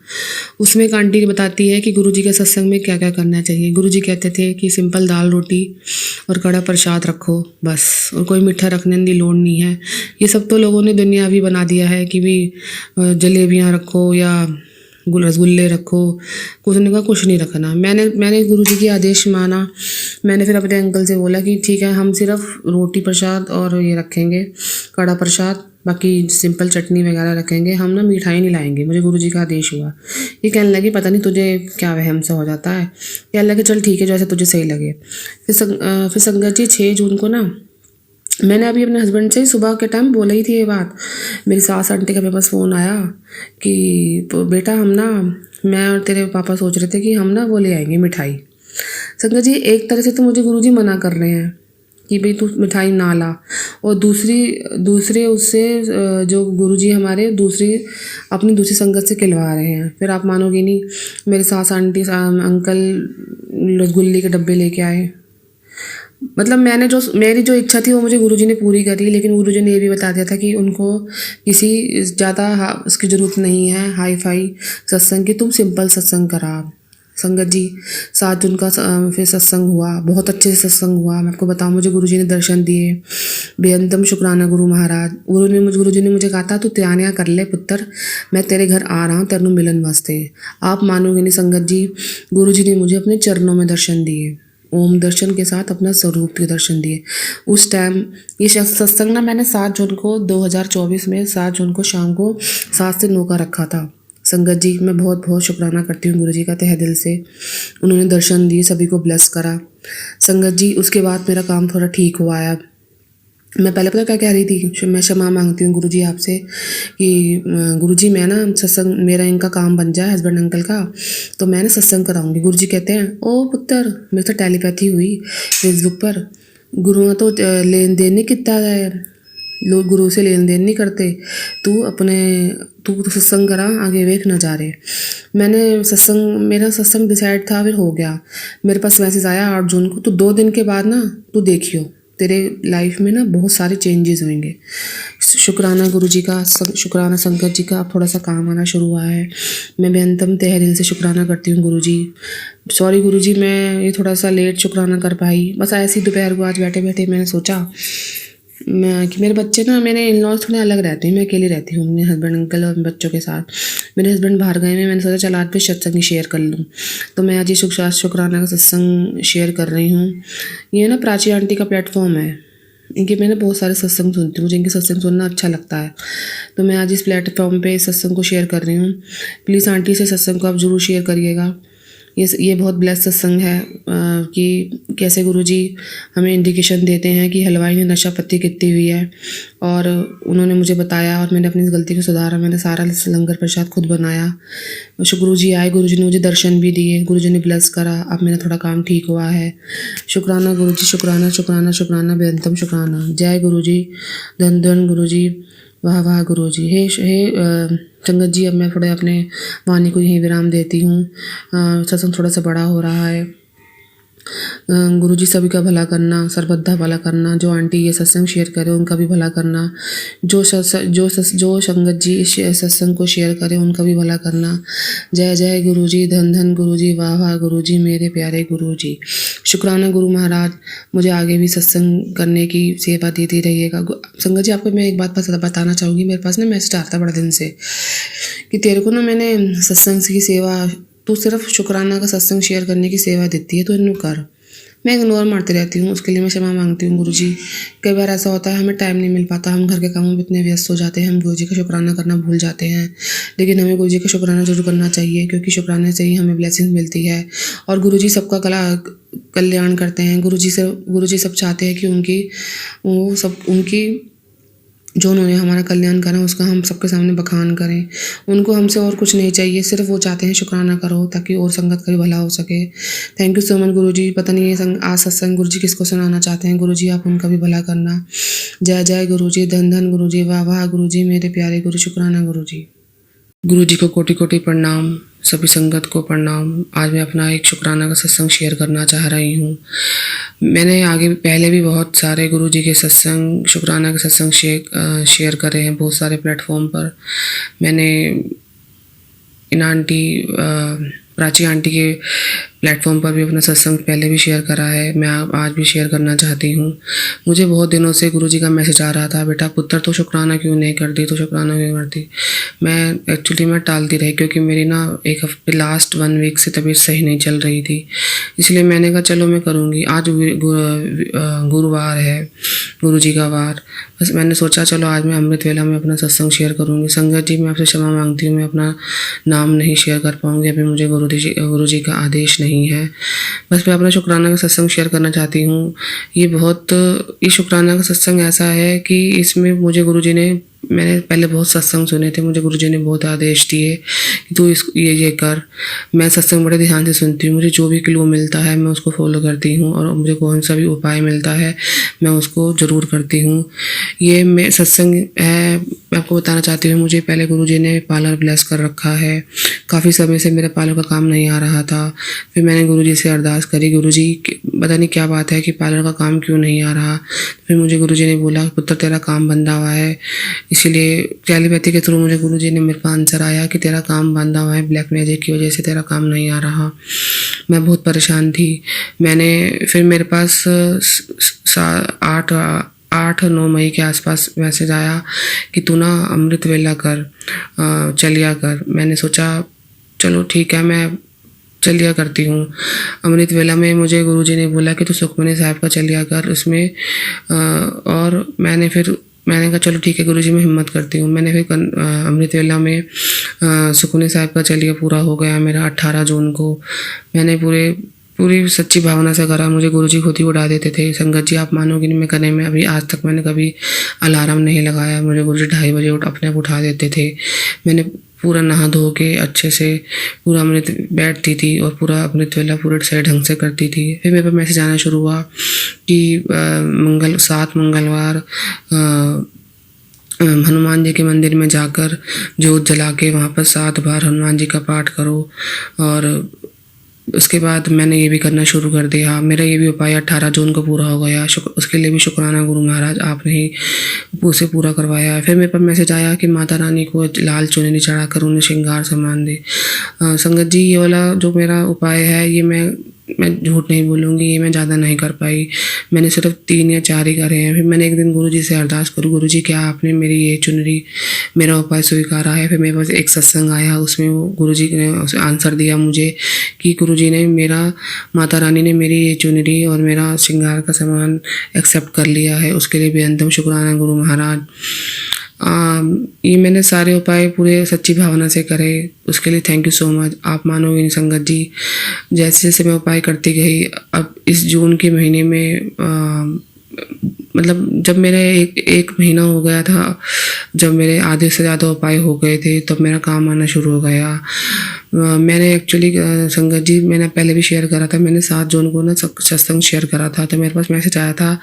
उसमें एक आंटी बताती है कि गुरुजी के सत्संग में क्या क्या करना चाहिए। गुरुजी कहते थे कि सिंपल दाल रोटी और कड़ा प्रसाद रखो बस, और कोई मीठा रखने की लोड़ नहीं है। ये सब तो लोगों ने दुनियावी बना दिया है कि भी जलेबियाँ रखो या रसगुल्ले रखो, कुछ ने कहा कुछ नहीं रखना। मैंने गुरुजी की आदेश माना। मैंने फिर अपने अंकल से बोला कि ठीक है हम सिर्फ रोटी प्रसाद और ये रखेंगे कड़ा प्रसाद, बाकी सिंपल चटनी वगैरह रखेंगे, हम ना मिठाई नहीं लाएंगे। मुझे गुरुजी का आदेश हुआ। ये कहने लगी पता नहीं तुझे क्या वहम सा हो जाता है। कहने लगे चल ठीक है जैसे तुझे सही लगे। फिर संगत जी 6 जून को ना मैंने अभी अपने हस्बैंड से ही सुबह के टाइम बोला ही थी ये बात। मेरी सास आंटी का मेरे पास फ़ोन आया कि बेटा हम ना, मैं और तेरे पापा सोच रहे थे कि हम ना वो ले आएंगे मिठाई। संगत जी एक तरह से तो मुझे गुरुजी मना कर रहे हैं कि भाई तू मिठाई ना ला, और दूसरे उससे जो गुरुजी हमारे अपनी दूसरी संगत से खिलवा रहे हैं। फिर आप मानोगे नहीं, मेरे सास आंटी अंकल रसगुल्ले के डब्बे लेके आए। मतलब मेरी जो इच्छा थी वो मुझे गुरुजी ने पूरी करी, लेकिन गुरुजी ने ये भी बता दिया था कि उनको किसी ज़्यादा उसकी ज़रूरत नहीं है हाई फाई सत्संग की, तुम सिंपल सत्संग करा। संगत जी 7 जून का फिर सत्संग हुआ, बहुत अच्छे से सत्संग हुआ। मैं आपको बताऊँ मुझे गुरुजी ने दर्शन दिए, बेअंतम शुक्राना गुरु महाराज। गुरुजी ने मुझे कहा था तू तैयारियाँ कर ले पुत्र, मैं तेरे घर आ रहा हूँ तेरे मिलन वास्ते। आप मानोगे नहीं संगत जी, गुरुजी ने मुझे अपने चरणों में दर्शन दिए, ओम दर्शन के साथ अपना स्वरूप के दर्शन दिए। उस टाइम ये सत्संग ना मैंने 7 जून को 2024 में 7 जून को शाम को 7 से 9 का रखा था। संगत जी, मैं बहुत बहुत शुक्राना करती हूँ गुरु जी का तहे दिल से। उन्होंने दर्शन दिए, सभी को ब्लेस करा। संगत जी, उसके बाद मेरा काम थोड़ा ठीक हुआ है। मैं पहले पता क्या कह रही थी, मैं क्षमा मांगती हूँ गुरुजी आपसे कि गुरुजी मैं ना सत्संग, मेरा इनका काम बन जाए हस्बैंड अंकल का, तो मैं ना सत्संग कराऊंगी। गुरुजी कहते हैं, ओ पुत्र, मेरे से टेलीपैथी हुई फेसबुक पर, गुरुआ तो लेन देन नहीं कितना है, लोग गुरु से लेन देन नहीं करते, तू सत्संग करा, आगे वेख ना जा रहे। मेरा सत्संग डिसाइड था, फिर हो गया। मेरे पास मैसेज आया 8 जून को, तो 2 दिन के बाद ना तू देखियो तेरे लाइफ में ना बहुत सारे चेंजेस होंगे। शुक्राना गुरुजी का, शुक्राना संगत जी का, अब थोड़ा सा काम आना शुरू हुआ है। मैं बेअंतम तहे दिल से शुक्राना करती हूँ गुरुजी। सॉरी गुरुजी, मैं ये थोड़ा सा लेट शुक्राना कर पाई। बस ऐसी दोपहर को आज बैठे बैठे मैंने सोचा कि मेरे बच्चे ना, मेरे इन लॉज थोड़े अलग रहते हैं, मैं अकेली रहती हूँ अपने हस्बैंड अंकल और बच्चों के साथ। मेरे हस्बैंड बाहर गए हैं, मैंने सोचा चल आज भी सत्संग ही शेयर कर लूँ, तो मैं आज ये शुक्राना का सत्संग शेयर कर रही हूँ। ये ना प्राची आंटी का प्लेटफॉर्म है, इनके मैं ना बहुत सारे सत्संग सुनती हूँ, मुझे इनके सत्संग सुनना अच्छा लगता है, तो मैं आज इस प्लेटफॉर्म पे सत्संग को शेयर कर रही हूँ। प्लीज़ आंटी से सत्संग को आप ज़रूर शेयर करिएगा। ये बहुत ब्लेस्ड सत्संग है कि कैसे गुरुजी हमें इंडिकेशन देते हैं कि हलवाई ने नशा पत्ती कितनी हुई है, और उन्होंने मुझे बताया और मैंने अपनी इस गलती को सुधारा। मैंने सारा लंगर प्रसाद खुद बनाया। गुरुजी आए, गुरुजी ने मुझे दर्शन भी दिए, गुरुजी ने ब्लेस करा, अब मेरा थोड़ा काम ठीक हुआ है। शुक्राना गुरुजी, शुक्राना शुक्राना शुक्राना बेअंतम शुक्राना। जय गुरुजी, धन धन गुरुजी, वाह वाह गुरुजी। हे संगत जी, अब मैं थोड़े अपने वाणी को यहीं विराम देती हूँ। सत्संग थोड़ा सा बड़ा हो रहा है। गुरुजी सभी का भला करना, सर्वदा भला करना। जो आंटी ये सत्संग शेयर करे उनका भी भला करना। जो संगत जी इस सत्संग को शेयर करे उनका भी भला करना। जय जय गुरुजी, धन धन गुरुजी, वाह वाह गुरुजी, मेरे प्यारे गुरुजी। शुक्राना गुरु महाराज, मुझे आगे भी सत्संग करने की सेवा देती रहिएगा। संगत जी, आपको मैं एक बात बताना चाहूँगी। मेरे पास ना मैसेज आता बड़ा दिन से कि तेरे को ना मैंने सत्संग की सेवा, तू सिर्फ शुक्राना का सत्संग शेयर करने की सेवा देती है, तो इन्हों कर। मैं इग्नोर मारती रहती हूँ, उसके लिए मैं क्षमा मांगती हूँ गुरुजी। कई बार ऐसा होता है हमें टाइम नहीं मिल पाता, हम घर के कामों में इतने व्यस्त हो जाते हैं, हम गुरुजी का शुक्राना करना भूल जाते हैं। लेकिन हमें गुरुजी का शुक्राना जरूर करना चाहिए, क्योंकि शुक्राने से ही हमें ब्लेसिंग मिलती है और गुरुजी सबका कल्याण करते हैं। गुरुजी सब चाहते हैं कि उनकी जो उन्होंने हमारा कल्याण करा उसका हम सबके सामने बखान करें। उनको हमसे और कुछ नहीं चाहिए, सिर्फ वो चाहते हैं शुक्राना करो ताकि और संगत का भी भला हो सके। थैंक यू सो मच गुरुजी। पता नहीं ये आज सत्संग गुरुजी किसको सुनाना चाहते हैं। गुरुजी आप उनका भी भला करना। जय जय गुरुजी, धन धन गुरुजी, वाह वाह गुरुजी, मेरे प्यारे गुरु। शुक्राना गुरुजी। गुरुजी को कोटि कोटि प्रणाम, सभी संगत को प्रणाम। आज मैं अपना एक शुक्राना का सत्संग शेयर करना चाह रही हूँ। मैंने पहले भी बहुत सारे गुरुजी के सत्संग, शुक्राना के सत्संग शेयर करे हैं बहुत सारे प्लेटफॉर्म पर। मैंने इन आंटी प्राची आंटी के प्लेटफॉर्म पर भी अपना सत्संग पहले भी शेयर करा है, मैं आज भी शेयर करना चाहती हूँ। मुझे बहुत दिनों से गुरुजी का मैसेज आ रहा था, बेटा पुत्र तो शुक्राना क्यों नहीं करती, तो शुक्राना क्यों करती। मैं टालती रही, क्योंकि मेरी ना एक हफ्ते लास्ट 1 वीक से तबीयत सही नहीं चल रही थी, इसलिए मैंने कहा चलो मैं करूँगी। आज गुरुवार है, गुरुजी का वार, बस मैंने सोचा चलो आज मैं अमृत वेला में अपना सत्संग शेयर करूँगी। संगत जी, मैं आपसे क्षमा मांगती हूँ, मैं अपना नाम नहीं शेयर कर पाऊँगी, अभी मुझे गुरुजी का आदेश नहीं है। बस मैं अपना शुक्राना का सत्संग शेयर करना चाहती हूँ। ये शुक्राना का सत्संग ऐसा है कि इसमें मुझे गुरुजी ने, मैंने पहले बहुत सत्संग सुने थे, मुझे गुरुजी ने बहुत आदेश दिए कि तू ये कर। मैं सत्संग बड़े ध्यान से सुनती हूँ, मुझे जो भी क्लू मिलता है मैं उसको फॉलो करती हूँ, और मुझे कौन सा भी उपाय मिलता है मैं उसको ज़रूर करती हूँ। ये मैं सत्संग है, मैं आपको बताना चाहती हूँ। मुझे पहले गुरुजी ने पार्लर ब्लेस कर रखा है, काफ़ी समय से मेरे पार्लर का काम नहीं आ रहा था। फिर मैंने गुरुजी से अरदास करी, गुरुजी पता नहीं क्या बात है कि पार्लर का काम क्यों नहीं आ रहा। फिर मुझे गुरुजी ने बोला पुत्र तेरा काम बंधा हुआ है, इसीलिए टेलीपैथी के थ्रू मुझे गुरुजी ने मेरे पास आंसर आया कि तेरा काम बंधा हुआ है, ब्लैक मैजिक की वजह से तेरा काम नहीं आ रहा। मैं बहुत परेशान थी। फिर मेरे पास 8-9 मई के आसपास मैसेज आया कि तू ना अमृत वेला कर, चलिया कर। मैंने सोचा चलो ठीक है, मैं चलिया करती हूँ। अमृत वेला में मुझे गुरुजी ने बोला कि तू सुखमनी साहिब का चलिया कर उसमें, और मैंने फिर मैंने कहा चलो ठीक है गुरुजी, मैं हिम्मत करती हूँ। मैंने फिर अमृत वेला में सुखमनी साहिब का चलिए पूरा हो गया मेरा 18 जून को। मैंने पूरी सच्ची भावना से करा। मुझे गुरुजी खुद ही उठा देते थे। संगत जी आप मानोगे नहीं, मैं करने में अभी आज तक मैंने कभी अलार्म नहीं लगाया। मुझे गुरुजी 2:30 बजे अपने आप उठा देते थे। मैंने पूरा नहा धो के अच्छे से पूरा अमृत बैठती थी और पूरा अमृत वेला पूरे सही ढंग से करती थी। फिर मेरे पास मैसेज आना शुरू हुआ कि 7 मंगलवार हनुमान जी के मंदिर में जाकर जोत जला के वहाँ पर 7 बार हनुमान जी का पाठ करो। और उसके बाद मैंने ये भी करना शुरू कर दिया। मेरा ये भी उपाय 18 जून को पूरा हो गया। उसके लिए भी शुक्राना गुरु महाराज, आपने ही उसे पूरा करवाया। फिर मेरे पास मैसेज आया कि माता रानी को लाल चुनरी चढ़ाकर उन्हें श्रृंगार सम्मान दे। संगत जी ये वाला जो मेरा उपाय है ये मैं झूठ नहीं बोलूँगी, ये मैं ज़्यादा नहीं कर पाई। मैंने सिर्फ 3 या 4 ही करे हैं। फिर मैंने एक दिन गुरुजी से अरदास करूँ, गुरुजी क्या आपने मेरी ये चुनरी मेरा उपाय स्वीकारा है? फिर मेरे पास एक सत्संग आया, उसमें वो गुरुजी ने आंसर दिया मुझे कि गुरुजी ने माता रानी ने मेरी ये चुनरी और मेरा श्रृंगार का सामान एक्सेप्ट कर लिया है। उसके लिए बेअंतम शुक्राना गुरु महाराज। ये मैंने सारे उपाय पूरे सच्ची भावना से करे, उसके लिए थैंक यू सो मच। आप मानोगे नहीं संगत जी, जैसे जैसे मैं उपाय करती गई, अब इस जून के महीने में मतलब जब मेरे एक महीना हो गया था, जब मेरे आधे से ज़्यादा उपाय हो गए थे, तब मेरा काम आना शुरू हो गया। मैंने एक्चुअली संगत जी मैंने पहले भी शेयर करा था, मैंने 7 जून को ना सत्संग शेयर करा था, तो मेरे पास मैसेज आया था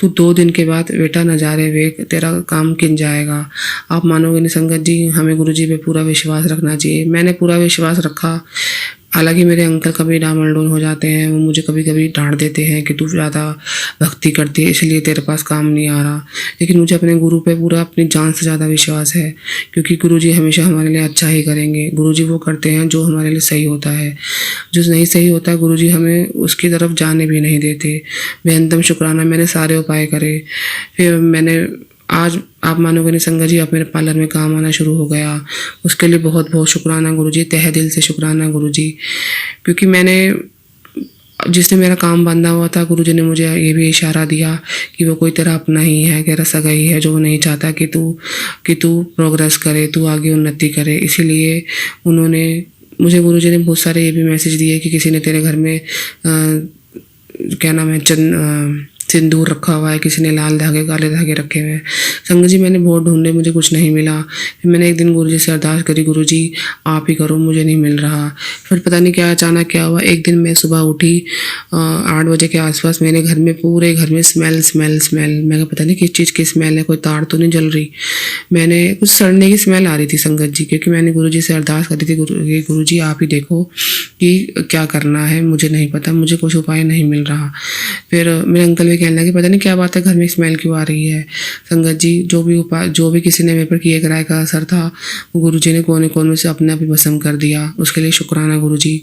तू 2 दिन के बाद बेटा नज़ारे वेख, तेरा काम किन जाएगा। आप मानोगे नहीं संगत जी, हमें गुरुजी पे पूरा विश्वास रखना चाहिए। मैंने पूरा विश्वास रखा। हालांकि मेरे अंकल कभी डामाडोल हो जाते हैं, वो मुझे कभी कभी डांट देते हैं कि तू ज़्यादा भक्ति करती है इसलिए तेरे पास काम नहीं आ रहा, लेकिन मुझे अपने गुरु पे पूरा अपनी जान से ज़्यादा विश्वास है, क्योंकि गुरुजी हमेशा हमारे लिए अच्छा ही करेंगे। गुरुजी वो करते हैं जो हमारे लिए सही होता है, जो नहीं सही होता है गुरुजी हमें उसकी तरफ जाने भी नहीं देते। बेअंतम शुक्राना, मैंने सारे उपाय करे। फिर मैंने आज आप मानोगे नहीं संगत जी, अब मेरे पार्लर में काम आना शुरू हो गया। उसके लिए बहुत बहुत शुक्राना गुरुजी, तहे दिल से शुक्राना गुरुजी, क्योंकि जिसने मेरा काम बांधा हुआ था, गुरुजी ने मुझे ये भी इशारा दिया कि वो कोई तेरा अपना ही है, तेरा सगाई है, जो नहीं चाहता कि तू प्रोग्रेस करे, तू आगे उन्नति करे। इसीलिए उन्होंने मुझे गुरुजी ने बहुत सारे ये भी मैसेज दिए कि किसी ने तेरे घर में क्या नाम है सिंदूर रखा हुआ है, किसी ने लाल धागे काले धागे रखे हुए हैं। संगत जी मैंने बहुत ढूंढे, मुझे कुछ नहीं मिला। फिर मैंने एक दिन गुरुजी से अरदास करी, गुरुजी आप ही करो, मुझे नहीं मिल रहा। फिर पता नहीं क्या अचानक क्या हुआ, एक दिन मैं सुबह उठी 8 बजे के आसपास, मेरे घर में पूरे घर में स्मेल। मैं कहा पता नहीं किस चीज़ की स्मेल है, कोई तार तो नहीं जल रही। मैंने कुछ सड़ने की स्मेल आ रही थी संगत जी, क्योंकि मैंने गुरुजी से अरदास करी थी, गुरुजी आप ही देखो कि क्या करना है, मुझे नहीं पता, मुझे कुछ उपाय नहीं मिल रहा। फिर मेरे अंकल भी कहने लगे पता नहीं क्या बात है, घर में स्मेल क्यों आ रही है। संगत जी जो भी किसी ने मेरे पर किए कराए का असर था, वो गुरुजी ने कोने कोने से अपने आप ही भस्म कर दिया। उसके लिए शुक्राना गुरुजी,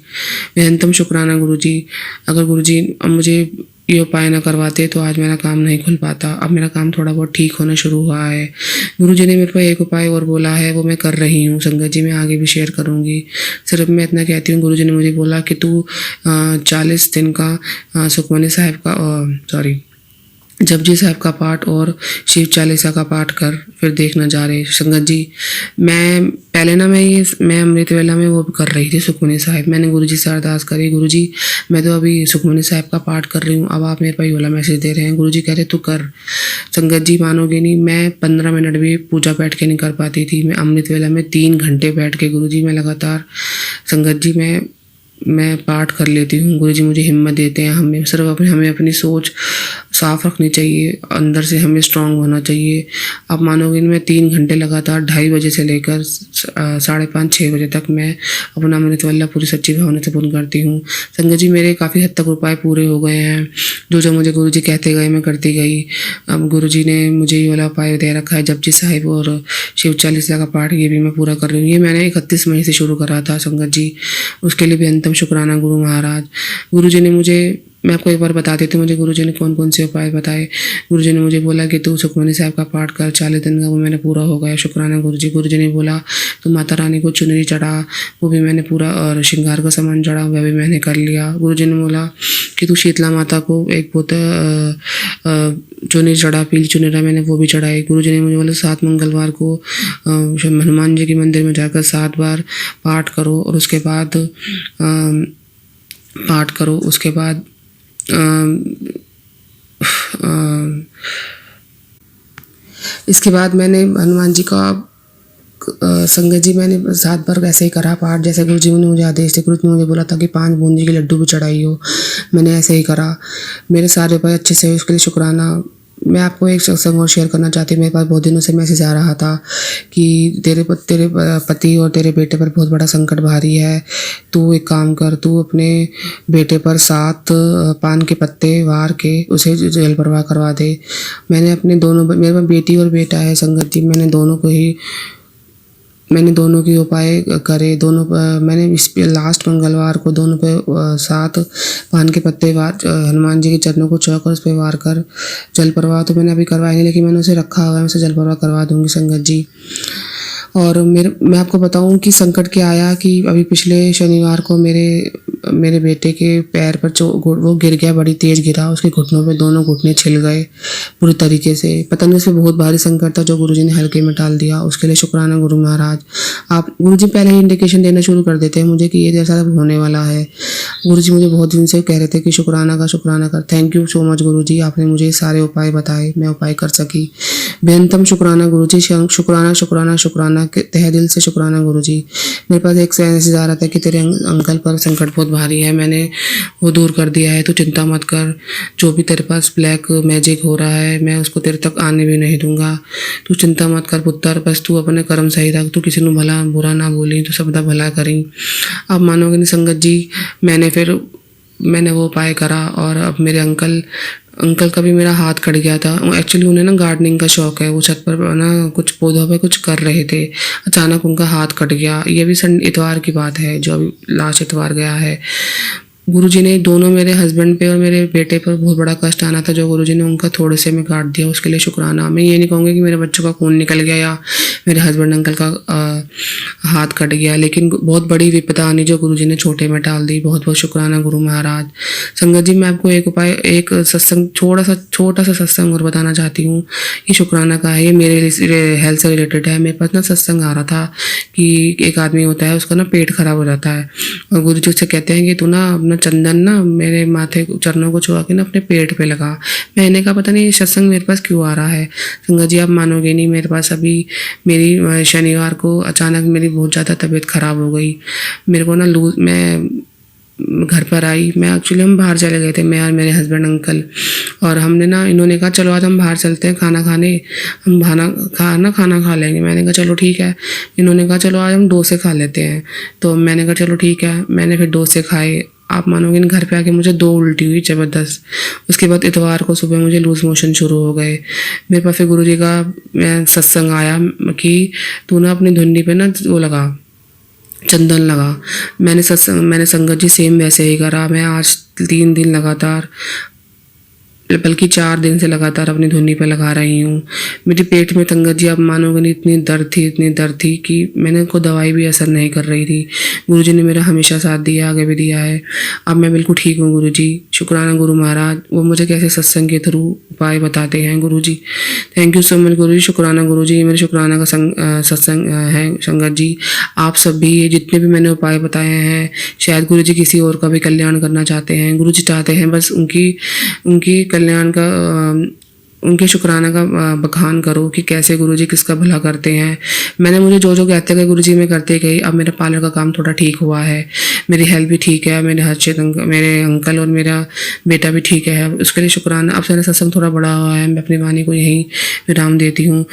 बेअंतम शुक्राना गुरुजी। अगर गुरुजी अब मुझे ये उपाय ना करवाते तो आज मेरा काम नहीं खुल पाता। अब मेरा काम थोड़ा बहुत ठीक होना शुरू हुआ है। गुरुजी ने मेरे को एक उपाय और बोला है, वो मैं कर रही हूँ संगत जी, मैं आगे भी शेयर करूँगी। सिर्फ मैं इतना कहती हूँ, गुरुजी ने मुझे बोला कि तू 40 दिन का सुखमनी साहिब का जपजी साहब का पाठ और शिव चालीसा का पाठ कर, फिर देख नज़ारे। संगत जी मैं पहले ना मैं अमृत वेला में वो कर रही थी सुखमनी साहिब। मैंने गुरुजी से अरदास करी, गुरुजी मैं तो अभी सुखमनी साहिब का पाठ कर रही हूँ, अब आप मेरे पास वाला मैसेज दे रहे हैं। गुरुजी कह रहे तू कर। संगत जी मानोगे नहीं, मैं 15 मिनट भी पूजा बैठ के नहीं कर पाती थी। मैं अमृत वेला में 3 घंटे बैठ के गुरुजी मैं लगातार संगत जी मैं पाठ कर लेती हूँ। गुरुजी मुझे हिम्मत देते हैं। हमें अपनी सोच साफ रखनी चाहिए, अंदर से हमें स्ट्रांग होना चाहिए। आप मानोगे नहीं, मैं 3 घंटे लगातार 2:30 बजे से लेकर 5:30-6 बजे तक मैं अपना अमृत वेला पूरी सच्ची भावना से पूर्ण करती हूँ। संगत जी मेरे काफ़ी हद तक उपाय पूरे हो गए हैं। जो मुझे गुरुजी कहते गए मैं करती गई। अब गुरुजी ने मुझे ये वाला उपाय दे रखा है, जपजी साहिब और शिव चालीसा का पाठ, ये भी मैं पूरा कर रही हूँ। ये मैंने 31 मई से शुरू करा था संगत जी, उसके लिए भी अंतम शुक्राना गुरु महाराज। गुरुजी ने मुझे मैं आपको एक बार बता देती हूँ मुझे गुरुजी ने कौन कौन से उपाय बताए। गुरुजी ने मुझे बोला कि तू सुखमनी साहब का पाठ कर, 40 दिन का वो मैंने पूरा हो गया, शुक्राना गुरुजी। गुरुजी ने बोला तू माता रानी को चुनरी चढ़ा, वो भी मैंने पूरा, और श्रृंगार का सामान चढ़ा वह भी मैंने कर लिया। गुरुजी ने बोला कि तू शीतला माता को एक चुनरी चढ़ा, पीली चुनरी मैंने वो भी चढ़ाई। गुरुजी ने मुझे बोला 7 मंगलवार को हनुमान जी के मंदिर में जाकर 7 बार पाठ करो, और उसके बाद इसके बाद मैंने हनुमान जी का संगत जी मैंने 7 बार ऐसे ही करा पाठ, जैसे गुरुजी ने मुझे आदेश दिए। गुरुजी ने मुझे बोला था कि 5 बूंदी के लड्डू भी चढ़ाई हो, मैंने ऐसे ही करा। मेरे सारे उपाय अच्छे से, उसके लिए शुक्राना। मैं आपको एक सत्संग और शेयर करना चाहती हूँ। मेरे पास बहुत दिनों से मैसेज आ रहा था कि तेरे पति और तेरे बेटे पर बहुत बड़ा संकट भारी है, तू एक काम कर, तू अपने बेटे पर 7 पान के पत्ते वार के उसे जल प्रवाह करवा दे। मैंने अपने दोनों, मेरे पास बेटी और बेटा है संगत जी, मैंने दोनों के उपाय करे। मैंने इस पे लास्ट मंगलवार को दोनों पे 7 पान के पत्ते वार, हनुमान जी के चरणों को छुआ कर उस पर वार कर जल प्रवाह तो मैंने अभी करवाया नहीं, लेकिन मैंने उसे रखा हुआ है, मैं उसे जल प्रवाह करवा दूंगी संगत जी। और मैं आपको बताऊं कि संकट क्या आया कि अभी पिछले शनिवार को मेरे बेटे के पैर पर वो गिर गया, बड़ी तेज गिरा, उसके घुटनों पे दोनों घुटने छिल गए पूरी तरीके से। पता नहीं उसमें बहुत भारी संकट था जो गुरुजी ने हल्के में टाल दिया, उसके लिए शुक्राना गुरु महाराज। आप गुरुजी पहले ही इंडिकेशन देना शुरू कर देते हैं मुझे कि ये जैसा होने वाला है। गुरुजी मुझे बहुत दिन से कह रहे थे कि शुक्राना कर। थैंक यू सो मच गुरुजी, आपने मुझे सारे उपाय बताए, मैं उपाय कर सकी। बेहतम शुक्राना गुरुजी, शुक्राना तहे दिल से शुक्राना गुरुजी। मेरे पास एक मैसेज आ रहा था कि तेरे अंकल पर संकट बहुत भारी है, मैंने वो दूर कर दिया है, तो चिंता मत कर। जो भी तेरे पास ब्लैक मैजिक हो रहा है मैं उसको तेरे तक आने भी नहीं दूंगा, तू चिंता मत कर पुत्र, बस तू अपने कर्म सही रख, तू किसी को भला बुरा ना बोली, तू सबका भला करी। अब मानोगे नहीं संगत जी, मैंने वो उपाय करा, और अब मेरे अंकल का भी मेरा हाथ कट गया था। एक्चुअली उन्हें ना गार्डनिंग का शौक है, वो छत पर ना कुछ पौधों पे कुछ कर रहे थे, अचानक उनका हाथ कट गया। ये भी इतवार की बात है, जो अभी लास्ट इतवार गया है। गुरुजी ने दोनों मेरे हस्बैंड पे और मेरे बेटे पर बहुत बड़ा कष्ट आना था, जो गुरुजी ने उनका थोड़े से में काट दिया, उसके लिए शुक्राना। मैं ये नहीं कहूँगी कि मेरे बच्चों का खून निकल गया या मेरे हस्बैंड अंकल का हाथ कट गया, लेकिन बहुत बड़ी विपदा आनी जो गुरुजी ने छोटे में टाल दी। बहुत बहुत शुक्राना गुरु महाराज। संगत जी मैं आपको एक सत्संग, छोटा सा सत्संग और बताना चाहती हूँ। ये शुक्राना का है, ये मेरे हेल्थ से रिलेटेड है। मेरे पास ना सत्संग आ रहा था कि एक आदमी होता है, उसका ना पेट खराब हो जाता है, और गुरुजी उससे कहते हैं कि तू ना अपना चंदन ना मेरे माथे चरणों को छुआ के ना अपने पेट पे लगा। मैंने कहा पता नहीं सत्संग मेरे पास क्यों आ रहा है। संगत जी आप मानोगे नहीं, मेरे पास अभी मेरी शनिवार को अचानक मेरी बहुत ज़्यादा तबीयत ख़राब हो गई। मेरे को ना मैं घर पर आई, हम बाहर चले गए थे, मैं और मेरे हस्बैंड अंकल, और इन्होंने कहा चलो आज हम बाहर चलते हैं खाना खाने, हम खाना खा लेंगे। मैंने कहा चलो ठीक है। इन्होंने कहा चलो आज हम डोसे खा लेते हैं, तो मैंने कहा चलो ठीक है। मैंने फिर डोसे खाए। आप मानोगे घर पे आके मुझे 2 उल्टी हुई ज़बरदस्त। उसके बाद इतवार को सुबह मुझे लूज मोशन शुरू हो गए। मेरे पास फिर गुरुजी का सत्संग आया कि तू ना अपनी धुन्नी पे ना वो लगा, चंदन लगा। मैंने संगत जी सेम वैसे ही करा। मैं आज 3 दिन लगातार, बल्कि 4 दिन से लगातार अपनी धुन्नी पे लगा रही हूँ। मेरे पेट में संगत जी आप मानोगे नहीं इतनी दर्द थी कि मैंने को दवाई भी असर नहीं कर रही थी। गुरुजी ने मेरा हमेशा साथ दिया, आगे भी दिया है। अब मैं बिल्कुल ठीक हूँ गुरुजी। शुक्राना गुरु महाराज, वो मुझे कैसे सत्संग के थ्रू उपाय बताते हैं गुरुजी। थैंक यू सो मच गुरुजी। शुक्राना गुरुजी, मेरे शुक्राना का सत्संग है संगत जी। आप सब भी ये जितने भी मैंने उपाय बताए हैं, शायद गुरुजी किसी और का भी कल्याण करना चाहते हैं। गुरुजी चाहते हैं बस उनकी कल्याण का, उनके शुक्राना का बखान करो कि कैसे गुरुजी किसका भला करते हैं। मुझे जो कहते गए गुरुजी मैं करते गई। अब मेरा पार्लर का काम थोड़ा ठीक हुआ है, मेरी हेल्थ भी ठीक है, मेरे अंकल और मेरा बेटा भी ठीक है, उसके लिए शुक्राना। अब मेरा सत्संग थोड़ा बड़ा हुआ है, मैं अपनी वाणी को यहीं विराम देती हूँ।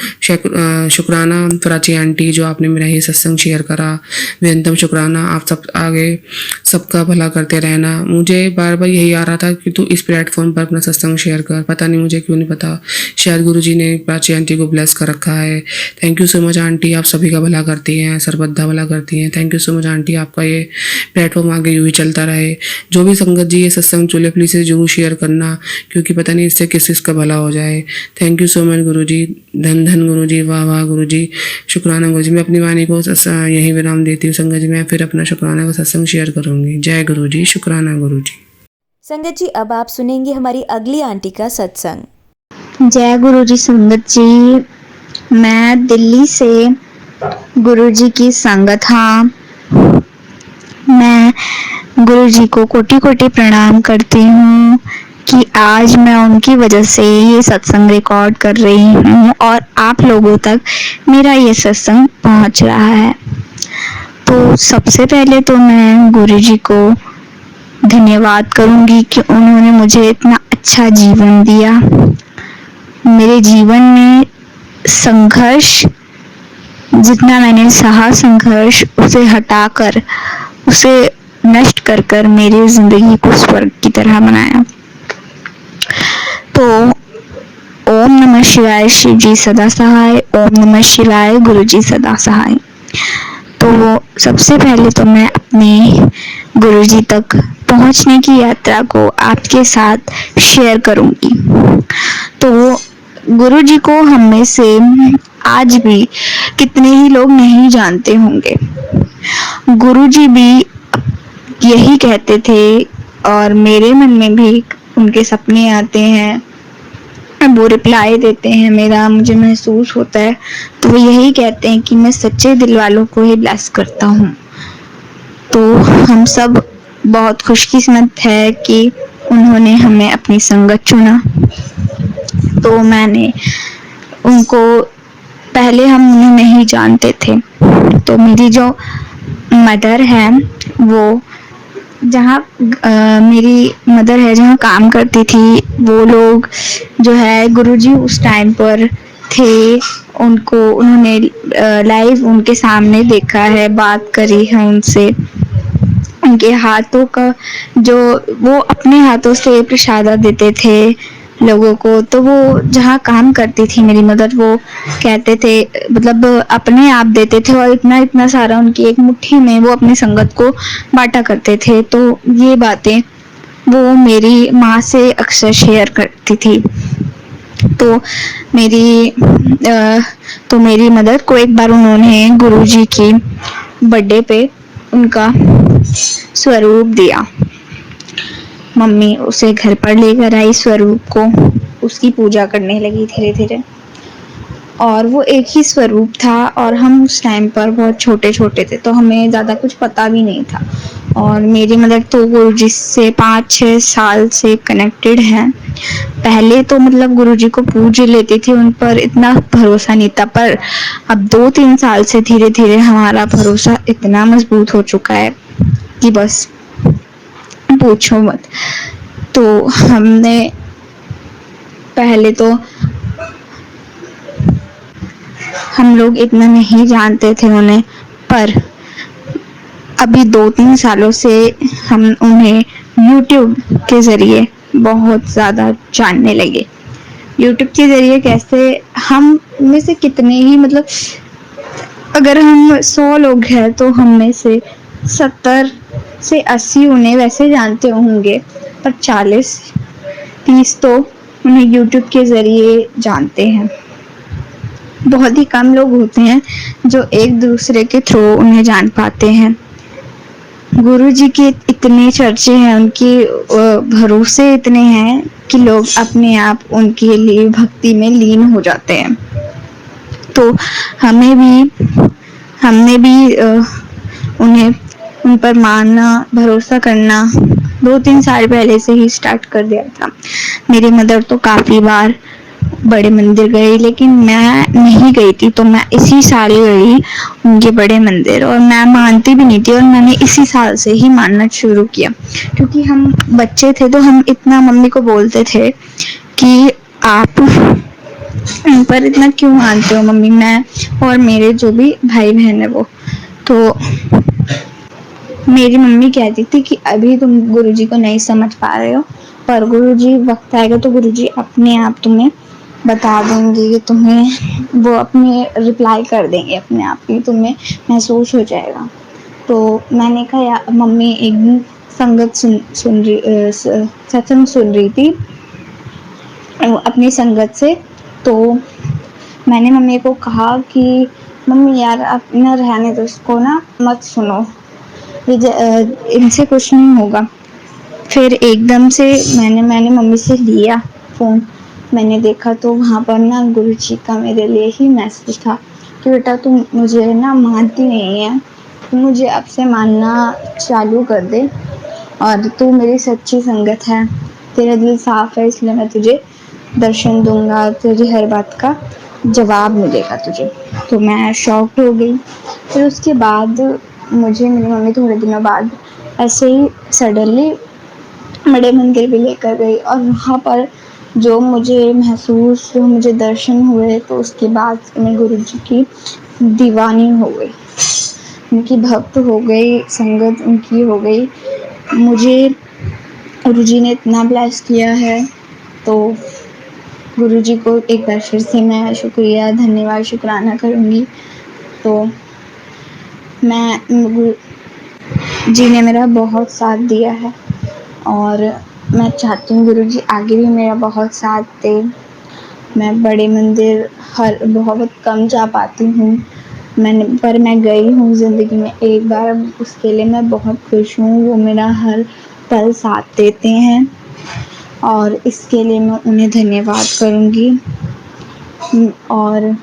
शुक्राना प्राची आंटी, जो आपने मेरा ये सत्संग शेयर करा। बेहतम शुक्राना, आप सब आगे सबका भला करते रहना। मुझे बार बार यही आ रहा था कि तू इस प्लेटफॉर्म पर अपना सत्संग शेयर कर, पता नहीं मुझे क्यों नहीं पता, शायद गुरुजी ने प्राची आंटी को ब्लेस कर रखा है। Thank you so much aunty, आप सभी का भला करती हैं, सर्वदा भला करती हैं। Thank you so much aunty, आपका ये प्लेटफॉर्म आगे यूँ ही चलता रहे। जो भी संगत जी ये सत्संग चुले प्लीज़ जरूर शेयर करना, क्योंकि पता नहीं इससे किस का भला हो जाए। थैंक यू सो मच गुरुजी, धन धन गुरुजी, वाह वाह गुरुजी, शुक्राना गुरुजी। मैं अपनी वाणी को यही विराम देती हूँ संगत जी। मैं फिर अपना शुक्राना का सत्संग शेयर करूँगी। जय गुरुजी, शुक्राना गुरुजी। संगत जी, अब आप सुनेंगे हमारी अगली आंटी का सत्संग। जय गुरुजी संगत जी, मैं दिल्ली से गुरुजी की संगत हाँ। मैं गुरुजी को कोटि कोटि प्रणाम करती हूँ कि आज मैं उनकी वजह से ये सत्संग रिकॉर्ड कर रही हूँ और आप लोगों तक मेरा ये सत्संग पहुँच रहा है। तो सबसे पहले तो मैं गुरुजी को धन्यवाद करूँगी कि उन्होंने मुझे इतना अच्छा जीवन दिया। मेरे जीवन में संघर्ष जितना मैंने सहा, संघर्ष उसे हटाकर, उसे नष्ट कर कर मेरी जिंदगी को स्वर्ग की तरह बनाया। तो ओम नमः शिवाय, शिव जी सदा सहाय। ओम नमः शिवाय, गुरु जी सदा सहाय। तो सबसे पहले तो मैं अपने गुरु जी तक पहुंचने की यात्रा को आपके साथ शेयर करूंगी। तो गुरु जी को हम में से आज भी कितने ही लोग नहीं जानते होंगे। गुरु जी भी यही कहते थे और मेरे मन में भी उनके सपने आते हैं, वो रिप्लाई देते हैं, मुझे महसूस होता है। तो वो यही कहते हैं कि मैं सच्चे दिल वालों को ही ब्लेस करता हूँ। तो हम सब बहुत खुशकिस्मत है कि उन्होंने हमें अपनी संगत चुना। तो मैंने उनको पहले हम उन्हें नहीं जानते थे। तो मेरी जो मदर है वो मेरी मदर है जहाँ काम करती थी, वो लोग जो है गुरुजी उस टाइम पर थे, उन्होंने लाइव उनके सामने देखा है, बात करी है उनसे। उनके हाथों का जो वो अपने हाथों से प्रसादा देते थे लोगों को। तो वो जहाँ काम करती थी मेरी मदर, वो कहते थे मतलब अपने आप देते थे और इतना इतना सारा उनकी एक मुट्ठी में वो अपनी संगत को बांटा करते थे। तो ये बातें वो मेरी माँ से अक्सर शेयर करती थी। तो मेरी मदर को एक बार उन्होंने गुरुजी की बर्थडे पे उनका स्वरूप दिया। मम्मी उसे घर पर लेकर आई स्वरूप को, उसकी पूजा करने लगी धीरे धीरे। और वो एक ही स्वरूप था और हम उस टाइम पर बहुत छोटे छोटे थे, तो हमें ज़्यादा कुछ पता भी नहीं था। और मेरी मदर तो गुरुजी से 5-6 साल से कनेक्टेड हैं। पहले तो मतलब गुरुजी को पूज लेती थी, उन पर इतना भरोसा नहीं था, पर अब 2-3 साल से धीरे धीरे हमारा भरोसा इतना मजबूत हो चुका है कि बस पूछो मत। तो हमने पहले तो हम लोग इतना नहीं जानते थे उन्हें, पर अभी 2-3 सालों से हम उन्हें YouTube के जरिए बहुत ज़्यादा जानने लगे। YouTube के जरिए कैसे, हम में से कितने ही मतलब अगर हम 100 लोग हैं तो हम में से 70 से 80 उन्हें वैसे जानते होंगे, पर 40-30 तो उन्हें YouTube के जरिए जानते हैं। बहुत ही कम लोग होते हैं जो एक दूसरे के थ्रू उन्हें जान पाते हैं। गुरुजी के इतने चर्चे हैं, उनके भरोसे इतने हैं कि लोग अपने आप उनके लिए भक्ति में लीन हो जाते हैं। तो हमने भी उन पर मानना, भरोसा करना 2-3 साल पहले से ही स्टार्ट कर दिया था। मेरी मदर तो काफ़ी बार बड़े मंदिर गई, लेकिन मैं नहीं गई थी। तो मैं इसी साल गई उनके बड़े मंदिर, और मैं मानती भी नहीं थी, और मैंने इसी साल से ही मानना शुरू किया। क्योंकि हम बच्चे थे तो हम इतना मम्मी को बोलते थे कि आप पर इतना क्यों मानते हो मम्मी, मैं और मेरे जो भी भाई बहन है वो। तो मेरी मम्मी कहती थी कि अभी तुम गुरुजी को नहीं समझ पा रहे हो, पर गुरुजी वक्त आएगा तो गुरुजी अपने आप तुम्हें बता देंगे कि तुम्हें वो अपने रिप्लाई कर देंगे अपने आप ही, तुम्हें महसूस हो जाएगा। तो मैंने कहा यार मम्मी, एक दिन संगत सत्संग सुन रही थी अपनी संगत से। तो मैंने मम्मी को कहा कि मम्मी यार आप ना रहने दो इसको, ना मत सुनो, इनसे कुछ नहीं होगा। फिर एकदम से मैंने मम्मी से लिया फ़ोन, मैंने देखा तो वहाँ पर ना गुरुजी का मेरे लिए ही मैसेज था कि बेटा तुम मुझे ना मानती नहीं है, मुझे अब से मानना चालू कर दे, और तू मेरी सच्ची संगत है, तेरा दिल साफ है, इसलिए मैं तुझे दर्शन दूंगा, तेरी हर बात का जवाब मिलेगा तुझे। तो मैं शॉक्ड हो गई। फिर उसके बाद मुझे मेरी मम्मी थोड़े दिनों बाद ऐसे ही सडनली बड़े मंदिर भी लेकर गई, और वहाँ पर जो मुझे महसूस, जो मुझे दर्शन हुए, तो उसके बाद मैं गुरुजी की दीवानी हो गई, उनकी भक्त हो गई, संगत उनकी हो गई। मुझे गुरुजी ने इतना ब्लेस किया है, तो गुरुजी को एक बार फिर से मैं शुक्रिया, धन्यवाद, शुक्राना करूँगी। तो मैं जी ने मेरा बहुत साथ दिया है, और मैं चाहती हूँ गुरुजी आगे भी मेरा बहुत साथ दे। मैं बड़े मंदिर बहुत कम जा पाती हूँ, पर मैं गई हूँ ज़िंदगी में एक बार, उसके लिए मैं बहुत खुश हूँ। वो मेरा हर पल साथ देते हैं, और इसके लिए मैं उन्हें धन्यवाद करूँगी। और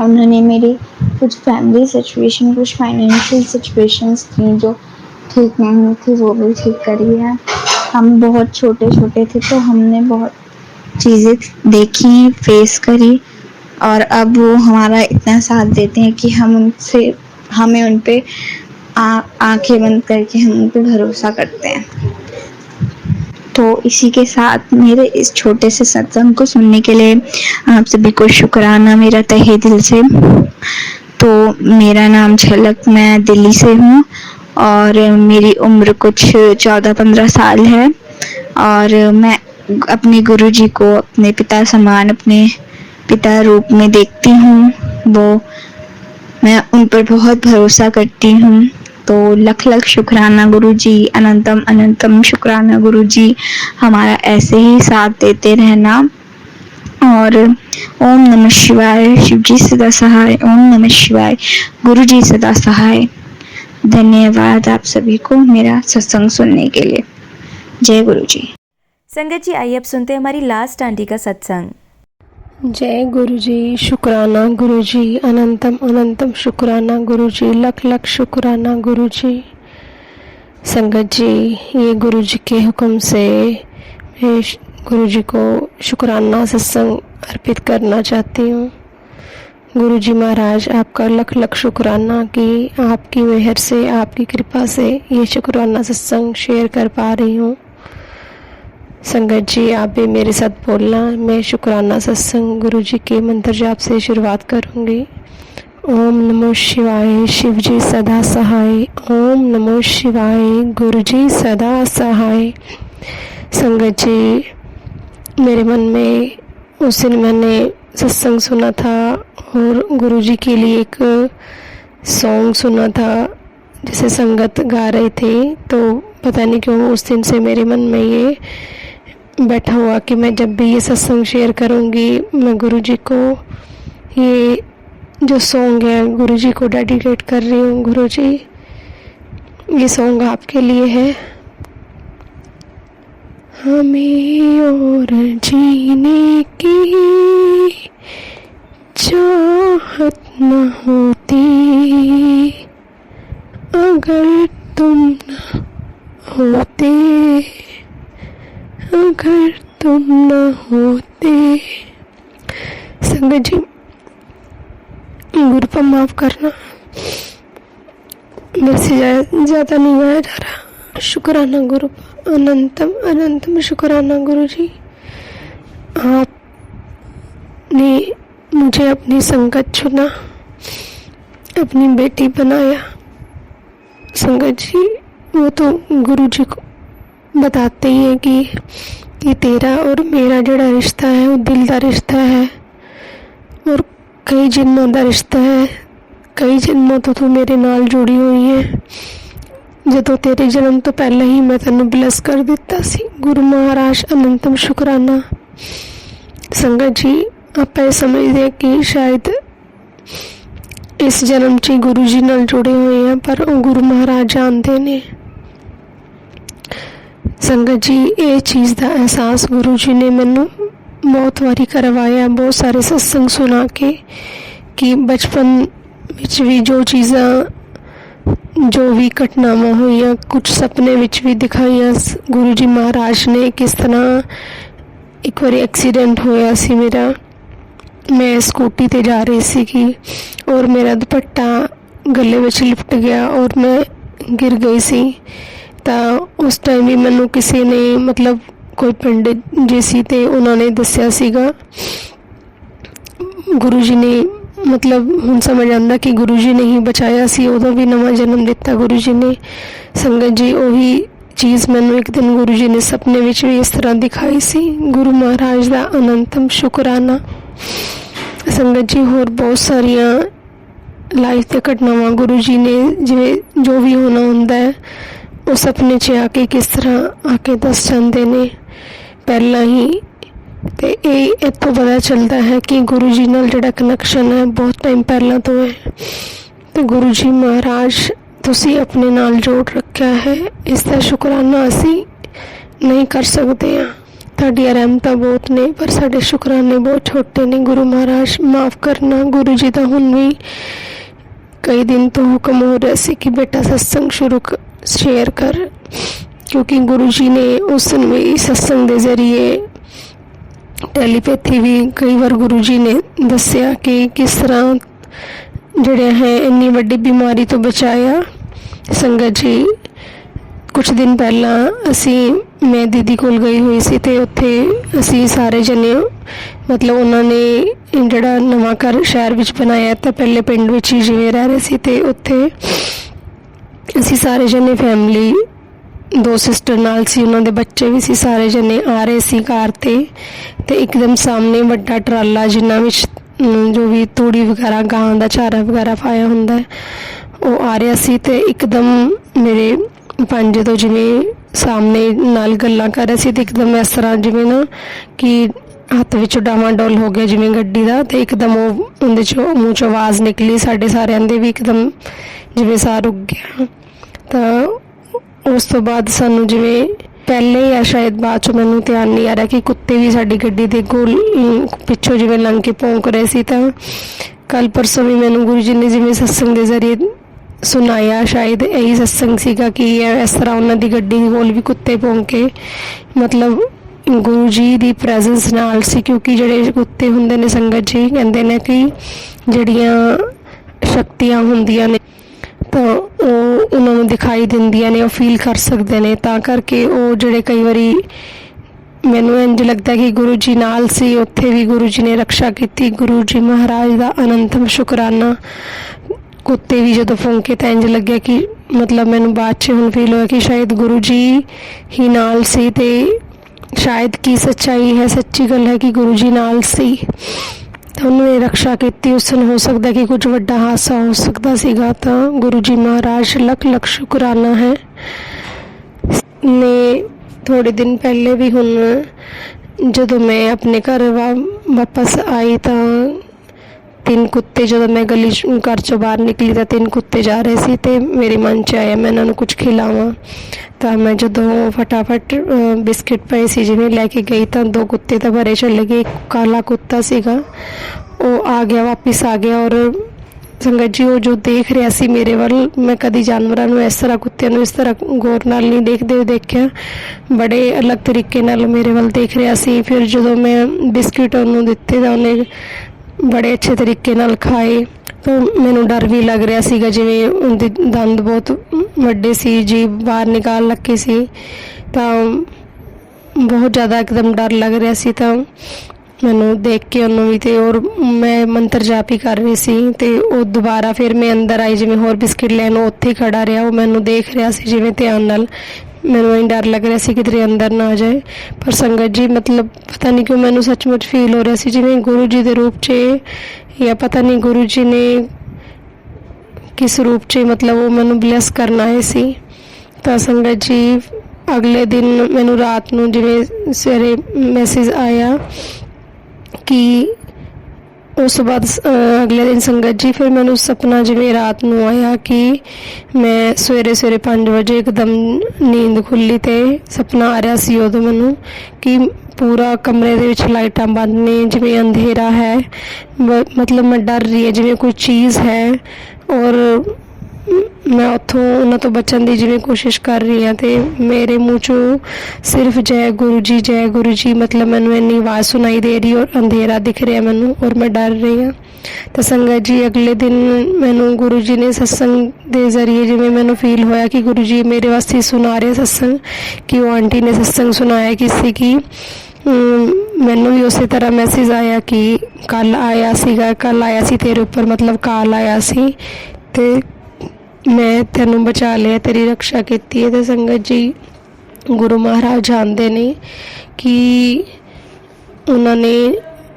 उन्होंने मेरी कुछ फैमिली सिचुएशन, कुछ फाइनेंशियल सिचुएशंस थी जो ठीक नहीं थी, वो भी ठीक करी है। हम बहुत छोटे छोटे थे तो हमने बहुत चीज़ें देखी, फेस करी, और अब वो हमारा इतना साथ देते हैं कि हमें उन पे आंखें बंद करके हम उन पे भरोसा करते हैं। तो इसी के साथ मेरे इस छोटे से सत्संग को सुनने के लिए आप सभी को शुक्राना मेरा तहे दिल से। तो मेरा नाम झलक, मैं दिल्ली से हूँ, और मेरी उम्र कुछ 14-15 साल है, और मैं अपने गुरुजी को अपने पिता समान, अपने पिता रूप में देखती हूँ। मैं उन पर बहुत भरोसा करती हूँ। तो लख लख शुक्राना गुरुजी, अनंतम अनंतम शुक्राना गुरुजी, हमारा ऐसे ही साथ देते रहना। और ओम नमः शिवाय, शिवजी सदा सहाय, ओम नमः शिवाय, गुरुजी सदा सहाय। धन्यवाद आप सभी को मेरा सत्संग सुनने के लिए। जय गुरुजी। संगत जी, आइए अब सुनते हैं हमारी लास्ट आंटी का सत्संग। जय गुरुजी, शुक्राना गुरुजी, अनंतम अनंतम शुक्राना गुरुजी, लख लख शुक्राना गुरुजी। संगत जी, ये गुरुजी के हुक्म से मैं गुरुजी को शुक्राना सत्संग अर्पित करना चाहती हूँ। गुरुजी महाराज, आपका लख लख शुक्राना कि आपकी मेहर से, आपकी कृपा से ये शुक्राना सत्संग शेयर कर पा रही हूँ। संगत जी, आप भी मेरे साथ बोलना। मैं शुक्राना सत्संग गुरुजी के मंत्र जाप से शुरुआत करूँगी। ओम नमो शिवाय, शिवजी सदा सहाय, ओम नमो शिवाय, गुरुजी सदा सहाय। संगत जी, मेरे मन में उस दिन मैंने सत्संग सुना था और गुरुजी के लिए एक सॉन्ग सुना था जिसे संगत गा रहे थे। तो पता नहीं क्यों उस दिन से मेरे मन में ये बैठा हुआ कि मैं जब भी ये सत्संग शेयर करूँगी, मैं गुरुजी को ये जो सॉन्ग है गुरुजी को डेडिकेट कर रही हूँ। गुरुजी, ये सॉन्ग आपके लिए है। हमें और जीने की चाहत न होती अगर तुम न होते, अगर तुम न होते। संगत जी, गुरुपा माफ करना, मेरे से ज़्यादा नहीं गाया जा रहा। शुक्राना गुरुपा, अनंतम अनंतम शुक्राना गुरुजी। आप ने मुझे अपनी संगत चुना, अपनी बेटी बनाया। संगत जी वो तो गुरु जी को बताते ही हैं कि तेरा और मेरा जोड़ा रिश्ता है वो दिल का रिश्ता है और कई जन्मों का रिश्ता है। कई जन्मों तो तू मेरे नाल जुड़ी हुई है। ਜਦੋਂ तेरे जन्म तो पहले ही मैं तेनों ब्लैस कर दिता सी। गुरु महाराज अनंतम शुकराना। संगत जी आप ये समझते हैं कि शायद इस जन्म 'ਚ गुरु जी नाल जुड़े हुए हैं, पर वो गुरु महाराज जानते ने। संगत जी ये चीज़ का एहसास गुरु जी ने मैनू बहुत बारी करवाया, बहुत सारे सत्संग सुना के, कि बचपन विच भी जो चीज़ां जो भी घटनावां हुई, कुछ सपने विच भी दिखाइया गुरु जी महाराज ने। किस तरह एक बार एक्सीडेंट होया सी मेरा, मैं स्कूटी ते जा रही सी और मेरा दुपट्टा गले विच लिपट गया और मैं गिर गई सी। तो उस टाइम भी मैनू किसी ने मतलब कोई पंडित जी सी ते उन्होंने दस्या सीगा, गुरु जी ने मतलब हुण समझ आंदा कि गुरु जी ने ही बचाया सी, उदों भी नवा जन्म दिता गुरु जी ने। संगत जी उही चीज़ मैनू एक दिन गुरु जी ने सपने विच भी इस तरह दिखाई सी। गुरु महाराज का अनंतम शुकराना। संगत जी होर बहुत सारिया लाइफ दी घटनावां गुरु जी ने जिवें जो भी होना हुंदा है वो सपने 'ਚ आके किस तरह आके दस जाते ने पहला ही। तो ये इतों पता चलता है कि गुरु जी नाल जिहड़ा कनैक्शन है बहुत टाइम पहला तो है। तो गुरु जी महाराज तुसी अपने नाल जोड़ रखा है, इसका शुकराना असी नहीं कर सकते हैं। तुहाडियां रहमतां बहुत ने पर साडे शुकराने बहुत छोटे ने। गुरु महाराज माफ़ करना। गुरु जी का हुण भी कई दिन तो हुक्म हो रहा सी कि बेटा सत्संग शेयर कर, क्योंकि गुरु जी ने उस दिन भी सत्संग के जरिए टेलीपैथी भी कई बार गुरु जी ने दस्या कि किस तरह जिहड़े है इन्नी वड्डी बीमारी तो बचाया। संगत जी कुछ दिन पहला असी मैं दीदी कोल गई हुई सी ते उत्थे असी सारे जने मतलब उन्होंने जिहड़ा नवां घर शहर विच बनाया तो पहले पिंड विच ही जिवें रह रहे सी ते उत्थे असी सारे जने फैमिली दो सिस्टर नाल सी, उन्हों दे बच्चे भी सी, सारे जने आ रहे सी कार ते एकदम सामने वड्डा ट्राला जिन्ना विच जो भी तूड़ी वगैरह गां दा चारा वगैरह पाया हुंदा है वो आ रहा सी। ते एकदम मेरे पंजे तो जिवें सामने नाल गल्लां कर रहे सी ते एकदम इस तरह जिवें ना कि हत्थ विच डावाडोल हो गया जिवें गड्डी दा, ते एकदम वो उहदे चों मूँह चों आवाज़ निकली। साडे सारिआं दे भी एकदम जिवें साह रुक गया। तो उस तो बाद सानू जिवें पहले या शायद बाद चों मैनूं ध्यान नहीं आ रहा कि कुत्ते भी साडी गड्डी दे गोल पिछों जिवें लंघ के भौंक रहे सी। तो कल परसों भी मैनूं गुरु जी ने जिवें सत्संग के जरिए सुनाया, शायद यही सत्संग सीगा कि इस तरह उन्हां दी गड्डी कोल भी कुत्ते भौंके, मतलब गुरु जी दी प्रेजेंस नाल सी। क्योंकि जिहड़े कुत्ते हुंदे ने संगत जी कहंदे ने कि जिहड़ियां शक्तियां हुंदियां ने तो ਉਹ ਉਹਨਾਂ ਨੂੰ ਦਿਖਾਈ ਦਿੰਦੀਆਂ ਨੇ, ਉਹ ਫੀਲ ਕਰ ਸਕਦੇ ਨੇ। ਤਾਂ ਕਰਕੇ ਉਹ ਜਿਹੜੇ ਕਈ ਵਾਰੀ ਮੈਨੂੰ ਇੰਝ ਲੱਗਦਾ ਕਿ ਗੁਰੂ ਜੀ ਨਾਲ ਸੀ, ਉੱਥੇ ਵੀ ਗੁਰੂ ਜੀ ਨੇ ਰਕਸ਼ਾ ਕੀਤੀ। ਗੁਰੂ ਜੀ ਮਹਾਰਾਜ ਦਾ ਅਨੰਤਮ ਸ਼ੁਕਰਾਨਾ। ਕੁੱਤੇ ਵੀ ਜਦੋਂ ਭੌਂਕੇ ਤਾਂ ਇੰਝ ਲੱਗਿਆ ਕਿ ਮਤਲਬ ਮੈਨੂੰ ਬਾਅਦ 'ਚ ਹੁਣ ਫੀਲ ਹੋਇਆ ਕਿ ਸ਼ਾਇਦ ਗੁਰੂ ਜੀ ਹੀ ਨਾਲ ਸੀ। ਅਤੇ ਸ਼ਾਇਦ ਕੀ ਸੱਚਾਈ ਹੈ, ਸੱਚੀ ਗੱਲ ਹੈ ਕਿ ਗੁਰੂ ਜੀ ਨਾਲ ਸੀ तो उन्होंने रक्षा की। उस दिन हो सकता कि कुछ वड्डा हादसा हो सकता सीगा। तो गुरु जी महाराज लख लख शुकराना है ने। थोड़े दिन पहले भी हुण जदों मैं अपने घर वापस आई तो 3 कुत्ते जो मैं गली घर चों बाहर निकली तो 3 कुत्ते जा रहे सी ते मेरे मन च आया मैं इन्होंने कुछ खिलावां। तो मैं जदों फटाफट बिस्किट पे सी जिवें लैके गई तो 2 कुत्ते तो भरे चले गए। एक काला कुत्ता सीगा वो आ गया, वापस आ गया। और संगत जी वो जो देख रहा सी मेरे वाल, मैं कभी जानवरों को इस तरह कुत्तियां नूं इस तरह गौर नाल नहीं देखते देखिया, बड़े अलग तरीके नाल मेरे वाल देख रहा सी। फिर जदों मैं बिस्किट उन्होंने दिते तो उन्हें बड़े अच्छे तरीके नाल खाए। तो मैनू डर भी लग रहा सीगा जिवें उनके दंद बहुत वड्डे सी, जीभ बाहर निकाल लगे सी। तो बहुत ज़्यादा एकदम डर लग रहा सी। तो ਮੈਨੂੰ ਦੇਖ ਕੇ ਉਹਨੂੰ ਵੀ ਤੇ ਔਰ ਮੈਂ ਮੰਤਰ ਜਾਪ ਹੀ ਕਰ ਰਹੀ ਸੀ ਤੇ ਉਹ ਦੁਬਾਰਾ ਫਿਰ ਮੈਂ ਅੰਦਰ ਆਈ ਜਿਵੇਂ ਹੋਰ ਬਿਸਕਿਟ ਲੈਣ, ਉਹ ਉੱਥੇ ਖੜਾ ਰਿਹਾ, ਉਹ ਮੈਨੂੰ ਦੇਖ ਰਿਹਾ ਸੀ ਜਿਵੇਂ ਧਿਆਨ ਨਾਲ। ਮੈਨੂੰ ਇਹ ਡਰ ਲੱਗ ਰਿਹਾ ਸੀ ਕਿਧਰੇ ਅੰਦਰ ਨਾ ਆ ਜਾਏ। ਪਰ ਸੰਗਤ ਜੀ ਮਤਲਬ ਪਤਾ ਨਹੀਂ ਕਿਉਂ ਮੈਨੂੰ ਸੱਚਮੁੱਚ ਫੀਲ ਹੋ ਰਿਹਾ ਸੀ ਜਿਵੇਂ ਗੁਰੂ ਜੀ ਦੇ ਰੂਪ 'ਚ, ਜਾਂ ਪਤਾ ਨਹੀਂ ਗੁਰੂ ਜੀ ਨੇ ਕਿਸ ਰੂਪ 'ਚ ਮਤਲਬ ਉਹ ਮੈਨੂੰ ਬਲੈਸ ਕਰਨ ਆਏ ਸੀ। ਤਾਂ ਸੰਗਤ ਜੀ ਅਗਲੇ ਦਿਨ ਮੈਨੂੰ ਰਾਤ ਨੂੰ ਜਿਵੇਂ ਸਵੇਰੇ ਮੈਸੇਜ ਆਇਆ ਕਿ ਉਸ ਤੋਂ ਬਾਅਦ ਅਗਲੇ ਦਿਨ ਸੰਗਤ ਜੀ ਫਿਰ ਮੈਨੂੰ ਸੁਪਨਾ ਜਿਵੇਂ ਰਾਤ ਨੂੰ ਆਇਆ ਕਿ ਮੈਂ ਸਵੇਰੇ 5 ਵਜੇ ਇੱਕਦਮ ਨੀਂਦ ਖੁੱਲ੍ਹੀ ਤੇ ਸੁਪਨਾ ਆ ਰਿਹਾ ਸੀ ਉਦੋਂ ਮੈਨੂੰ ਕਿ ਪੂਰਾ ਕਮਰੇ ਦੇ ਵਿੱਚ ਲਾਈਟਾਂ ਬੰਦ ਨੇ, ਜਿਵੇਂ ਅੰਧੇਰਾ ਹੈ, ਮਤਲਬ ਮੈਂ ਡਰ ਰਹੀ ਹੈ ਜਿਵੇਂ ਕੋਈ ਚੀਜ਼ ਹੈ ਔਰ ਮੈਂ ਉੱਥੋਂ ਉਹਨਾਂ ਤੋਂ ਬਚਣ ਦੀ ਜਿਵੇਂ ਕੋਸ਼ਿਸ਼ ਕਰ ਰਹੀ ਹਾਂ ਅਤੇ ਮੇਰੇ ਮੂੰਹ 'ਚੋਂ ਸਿਰਫ ਜੈ ਗੁਰੂ ਜੀ ਮਤਲਬ ਮੈਨੂੰ ਇੰਨੀ ਆਵਾਜ਼ ਸੁਣਾਈ ਦੇ ਰਹੀ ਔਰ ਅੰਧੇਰਾ ਦਿਖ ਰਿਹਾ ਮੈਨੂੰ ਔਰ ਮੈਂ ਡਰ ਰਹੀ ਹਾਂ। ਤਾਂ ਸੰਗਤ ਜੀ ਅਗਲੇ ਦਿਨ ਮੈਨੂੰ ਗੁਰੂ ਜੀ ਨੇ ਸਤਸੰਗ ਦੇ ਜ਼ਰੀਏ ਜਿਵੇਂ ਮੈਨੂੰ ਫੀਲ ਹੋਇਆ ਕਿ ਗੁਰੂ ਜੀ ਮੇਰੇ ਵਾਸਤੇ ਸੁਣਾ ਰਹੇ ਸਤਸੰਗ, ਕਿ ਉਹ ਆਂਟੀ ਨੇ ਸਤਸੰਗ ਸੁਣਾਇਆ ਕਿਸੇ ਕੀ। ਮੈਨੂੰ ਵੀ ਉਸੇ ਤਰ੍ਹਾਂ ਮੈਸੇਜ ਆਇਆ ਕਿ ਕੱਲ੍ਹ ਆਇਆ ਸੀ ਤੇਰੇ ਉੱਪਰ ਮਤਲਬ ਕਾਲ ਆਇਆ ਸੀ ਅਤੇ ਮੈਂ ਤੈਨੂੰ ਬਚਾ ਲਿਆ, ਤੇਰੀ ਰਕਸ਼ਾ ਕੀਤੀ ਹੈ। ਅਤੇ ਸੰਗਤ ਜੀ ਗੁਰੂ ਮਹਾਰਾਜ ਜਾਣਦੇ ਨੇ ਕਿ ਉਹਨਾਂ ਨੇ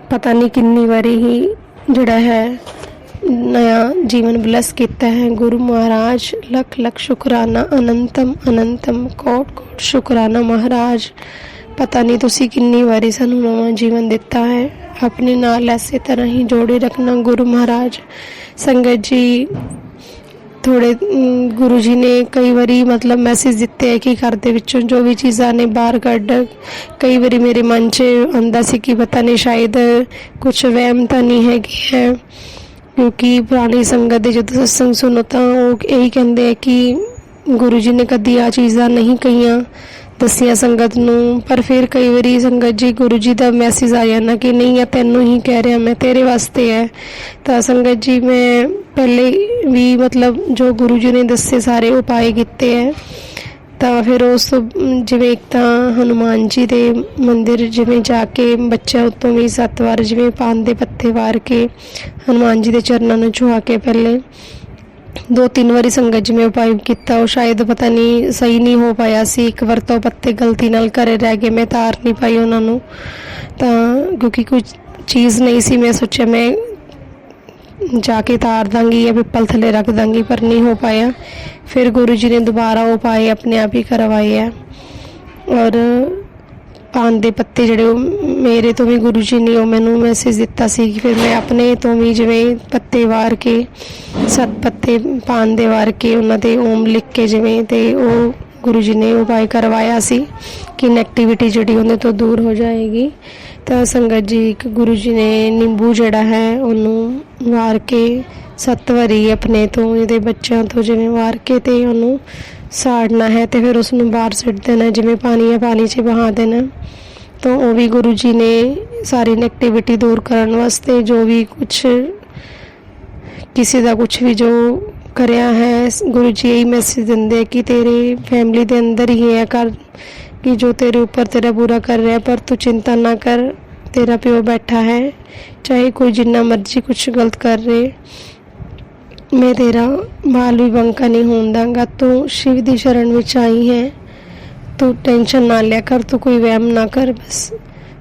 ਪਤਾ ਨਹੀਂ ਕਿੰਨੀ ਵਾਰੀ ਹੀ ਜਿਹੜਾ ਹੈ ਨया ਜੀਵਨ ਬਲੈਸ ਕੀਤਾ ਹੈ। ਗੁਰੂ ਮਹਾਰਾਜ ਲੱਖ ਸ਼ੁਕਰਾਨਾ, ਅਨੰਤਮ ਕੋਟ ਸ਼ੁਕਰਾਨਾ ਮਹਾਰਾਜ। ਪਤਾ ਨਹੀਂ ਤੁਸੀਂ ਕਿੰਨੀ ਵਾਰੀ ਸਾਨੂੰ ਨਵਾਂ ਜੀਵਨ ਦਿੱਤਾ ਹੈ, ਆਪਣੇ ਨਾਲ ਐਸੇ ਤਰ੍ਹਾਂ ਹੀ ਜੋੜੇ ਰੱਖਣਾ ਗੁਰੂ ਮਹਾਰਾਜ। ਸੰਗਤ ਜੀ ਥੋੜ੍ਹੇ ਗੁਰੂ ਜੀ ਨੇ ਕਈ ਵਾਰੀ ਮਤਲਬ ਮੈਸੇਜ ਦਿੱਤੇ ਹੈ ਕਿ ਘਰ ਦੇ ਵਿੱਚੋਂ ਜੋ ਵੀ ਚੀਜ਼ਾਂ ਨੇ ਬਾਹਰ ਕੱਢ। ਕਈ ਵਾਰੀ ਮੇਰੇ ਮਨ 'ਚ ਆਉਂਦਾ ਸੀ ਕਿ ਪਤਾ ਨਹੀਂ ਸ਼ਾਇਦ ਕੁਛ ਵਹਿਮ ਤਾਂ ਨਹੀਂ ਹੈਗੀ ਹੈ, ਕਿਉਂਕਿ ਪੁਰਾਣੀ ਸੰਗਤ ਦੇ ਜਦੋਂ ਸਤਸੰਗ ਸੁਣੋ ਤਾਂ ਉਹ ਇਹੀ ਕਹਿੰਦੇ ਹੈ ਕਿ ਗੁਰੂ ਜੀ ਨੇ ਕਦੀ ਆ ਚੀਜ਼ਾਂ ਨਹੀਂ ਕਹੀਆਂ ਦੱਸੀਆਂ ਸੰਗਤ ਨੂੰ। ਪਰ ਫਿਰ ਕਈ ਵਾਰੀ ਸੰਗਤ ਜੀ ਗੁਰੂ ਜੀ ਦਾ ਮੈਸੇਜ ਆ ਜਾਂਦਾ ਕਿ ਨਹੀਂ ਆ ਤੈਨੂੰ ਹੀ ਕਹਿ ਰਿਹਾ ਮੈਂ, ਤੇਰੇ ਵਾਸਤੇ ਹੈ। ਤਾਂ ਸੰਗਤ ਜੀ ਮੈਂ ਪਹਿਲੇ ਵੀ ਮਤਲਬ ਜੋ ਗੁਰੂ ਜੀ ਨੇ ਦੱਸੇ ਸਾਰੇ ਉਪਾਅ ਕੀਤੇ ਹੈ। ਤਾਂ ਫਿਰ ਉਸ ਤੋਂ ਜਿਵੇਂ ਇੱਕ ਤਾਂ ਹਨੂੰਮਾਨ ਜੀ ਦੇ ਮੰਦਿਰ ਜਿਵੇਂ ਜਾ ਕੇ ਬੱਚਿਆਂ ਉੱਤੋਂ ਵੀ 7 ਵਾਰ ਜਿਵੇਂ ਪਾਨ ਦੇ ਪੱਤੇ ਵਾਰ ਕੇ ਹਨੂੰਮਾਨ ਜੀ ਦੇ ਚਰਨਾਂ ਨੂੰ ਛੁਆ ਕੇ ਪਹਿਲੇ 2-3 ਵਾਰੀ ਸੰਗਤ ਜਿਵੇਂ ਉਪਾਅ ਕੀਤਾ, ਉਹ ਸ਼ਾਇਦ ਪਤਾ ਨਹੀਂ ਸਹੀ ਨਹੀਂ ਹੋ ਪਾਇਆ ਸੀ। ਇੱਕ ਵਾਰ ਤਾਂ ਪੱਤੇ ਗਲਤੀ ਨਾਲ ਘਰੇ ਰਹਿ ਗਏ, ਮੈਂ ਤਾਰ ਨਹੀਂ ਪਾਈ ਉਹਨਾਂ ਨੂੰ, ਤਾਂ ਕਿਉਂਕਿ ਕੋਈ ਚੀਜ਼ ਨਹੀਂ ਸੀ। ਮੈਂ ਸੋਚਿਆ ਮੈਂ ਜਾ ਕੇ ਤਾਰ ਦਾਂਗੀ ਜਾਂ ਪਿੱਪਲ ਥੱਲੇ ਰੱਖ ਦਾਂਗੀ, ਪਰ ਨਹੀਂ ਹੋ ਪਾਇਆ। ਫਿਰ ਗੁਰੂ ਜੀ ਨੇ ਦੁਬਾਰਾ ਉਪਾਅ ਆਪਣੇ ਆਪ ਹੀ ਕਰਵਾਏ ਹੈ। ਔਰ ਪਾਨ ਦੇ ਪੱਤੇ ਜਿਹੜੇ ਉਹ ਮੇਰੇ ਤੋਂ ਵੀ ਗੁਰੂ ਜੀ ਨੇ ਉਹ ਮੈਨੂੰ ਮੈਸੇਜ ਦਿੱਤਾ ਸੀ ਕਿ ਫਿਰ ਮੈਂ ਆਪਣੇ ਤੋਂ ਵੀ ਜਿਵੇਂ ਪੱਤੇ ਵਾਰ ਕੇ 7 ਪੱਤੇ ਪਾਨ ਦੇ ਵਾਰ ਕੇ ਉਹਨਾਂ 'ਤੇ ਓਮ ਲਿਖ ਕੇ ਜਿਵੇਂ, ਅਤੇ ਉਹ ਗੁਰੂ ਜੀ ਨੇ ਉਪਾਅ ਕਰਵਾਇਆ ਸੀ ਕਿ ਨੈਗੇਟਿਵਿਟੀ ਜਿਹੜੀ ਉਹਦੇ ਤੋਂ ਦੂਰ ਹੋ ਜਾਏਗੀ। ਤਾਂ ਸੰਗਤ ਜੀ ਇੱਕ ਗੁਰੂ ਜੀ ਨੇ ਨਿੰਬੂ ਜਿਹੜਾ ਹੈ ਉਹਨੂੰ ਵਾਰ ਕੇ 7 ਵਾਰੀ ਆਪਣੇ ਤੋਂ ਇਹਦੇ ਬੱਚਿਆਂ ਤੋਂ ਜਿਵੇਂ ਵਾਰ ਕੇ ਅਤੇ ਉਹਨੂੰ ਸਾੜਨਾ ਹੈ ਅਤੇ ਫਿਰ ਉਸਨੂੰ ਬਾਹਰ ਸੁੱਟ ਦੇਣਾ, ਜਿਵੇਂ ਪਾਣੀ 'ਚ ਬਹਾ ਦੇਣਾ। ਤਾਂ ਉਹ ਵੀ ਗੁਰੂ ਜੀ ਨੇ ਸਾਰੀ ਨੈਗੇਟਿਵਿਟੀ ਦੂਰ ਕਰਨ ਵਾਸਤੇ ਜੋ ਵੀ ਕੁਛ ਕਿਸੇ ਦਾ ਕੁਛ ਵੀ ਜੋ ਕਰਿਆ ਹੈ, ਗੁਰੂ ਜੀ ਇਹੀ ਮੈਸੇਜ ਦਿੰਦੇ ਕਿ ਤੇਰੇ ਫੈਮਿਲੀ ਦੇ ਅੰਦਰ ਹੀ ਹੈ ਕਰ ਕਿ ਜੋ ਤੇਰੇ ਉੱਪਰ ਤੇਰਾ ਬੁਰਾ ਕਰ ਰਿਹਾ, ਪਰ ਤੂੰ ਚਿੰਤਾ ਨਾ ਕਰ, ਤੇਰਾ ਪਿਓ ਬੈਠਾ ਹੈ, ਚਾਹੇ ਕੋਈ ਜਿੰਨਾ ਮਰਜ਼ੀ ਕੁਛ ਗਲਤ ਕਰ ਰਹੇ, ਮੈਂ ਤੇਰਾ ਬਾਲ ਵੀ ਬੰਕਾ ਨਹੀਂ ਹੋਣ ਦਾਂਗਾ। ਤੂੰ ਸ਼ਿਵ ਦੀ ਸ਼ਰਨ ਵਿੱਚ ਆਈ ਹੈ, ਤੂੰ ਟੈਨਸ਼ਨ ਨਾ ਲਿਆ ਕਰ, ਤੂੰ ਕੋਈ ਵਹਿਮ ਨਾ ਕਰ ਬਸ।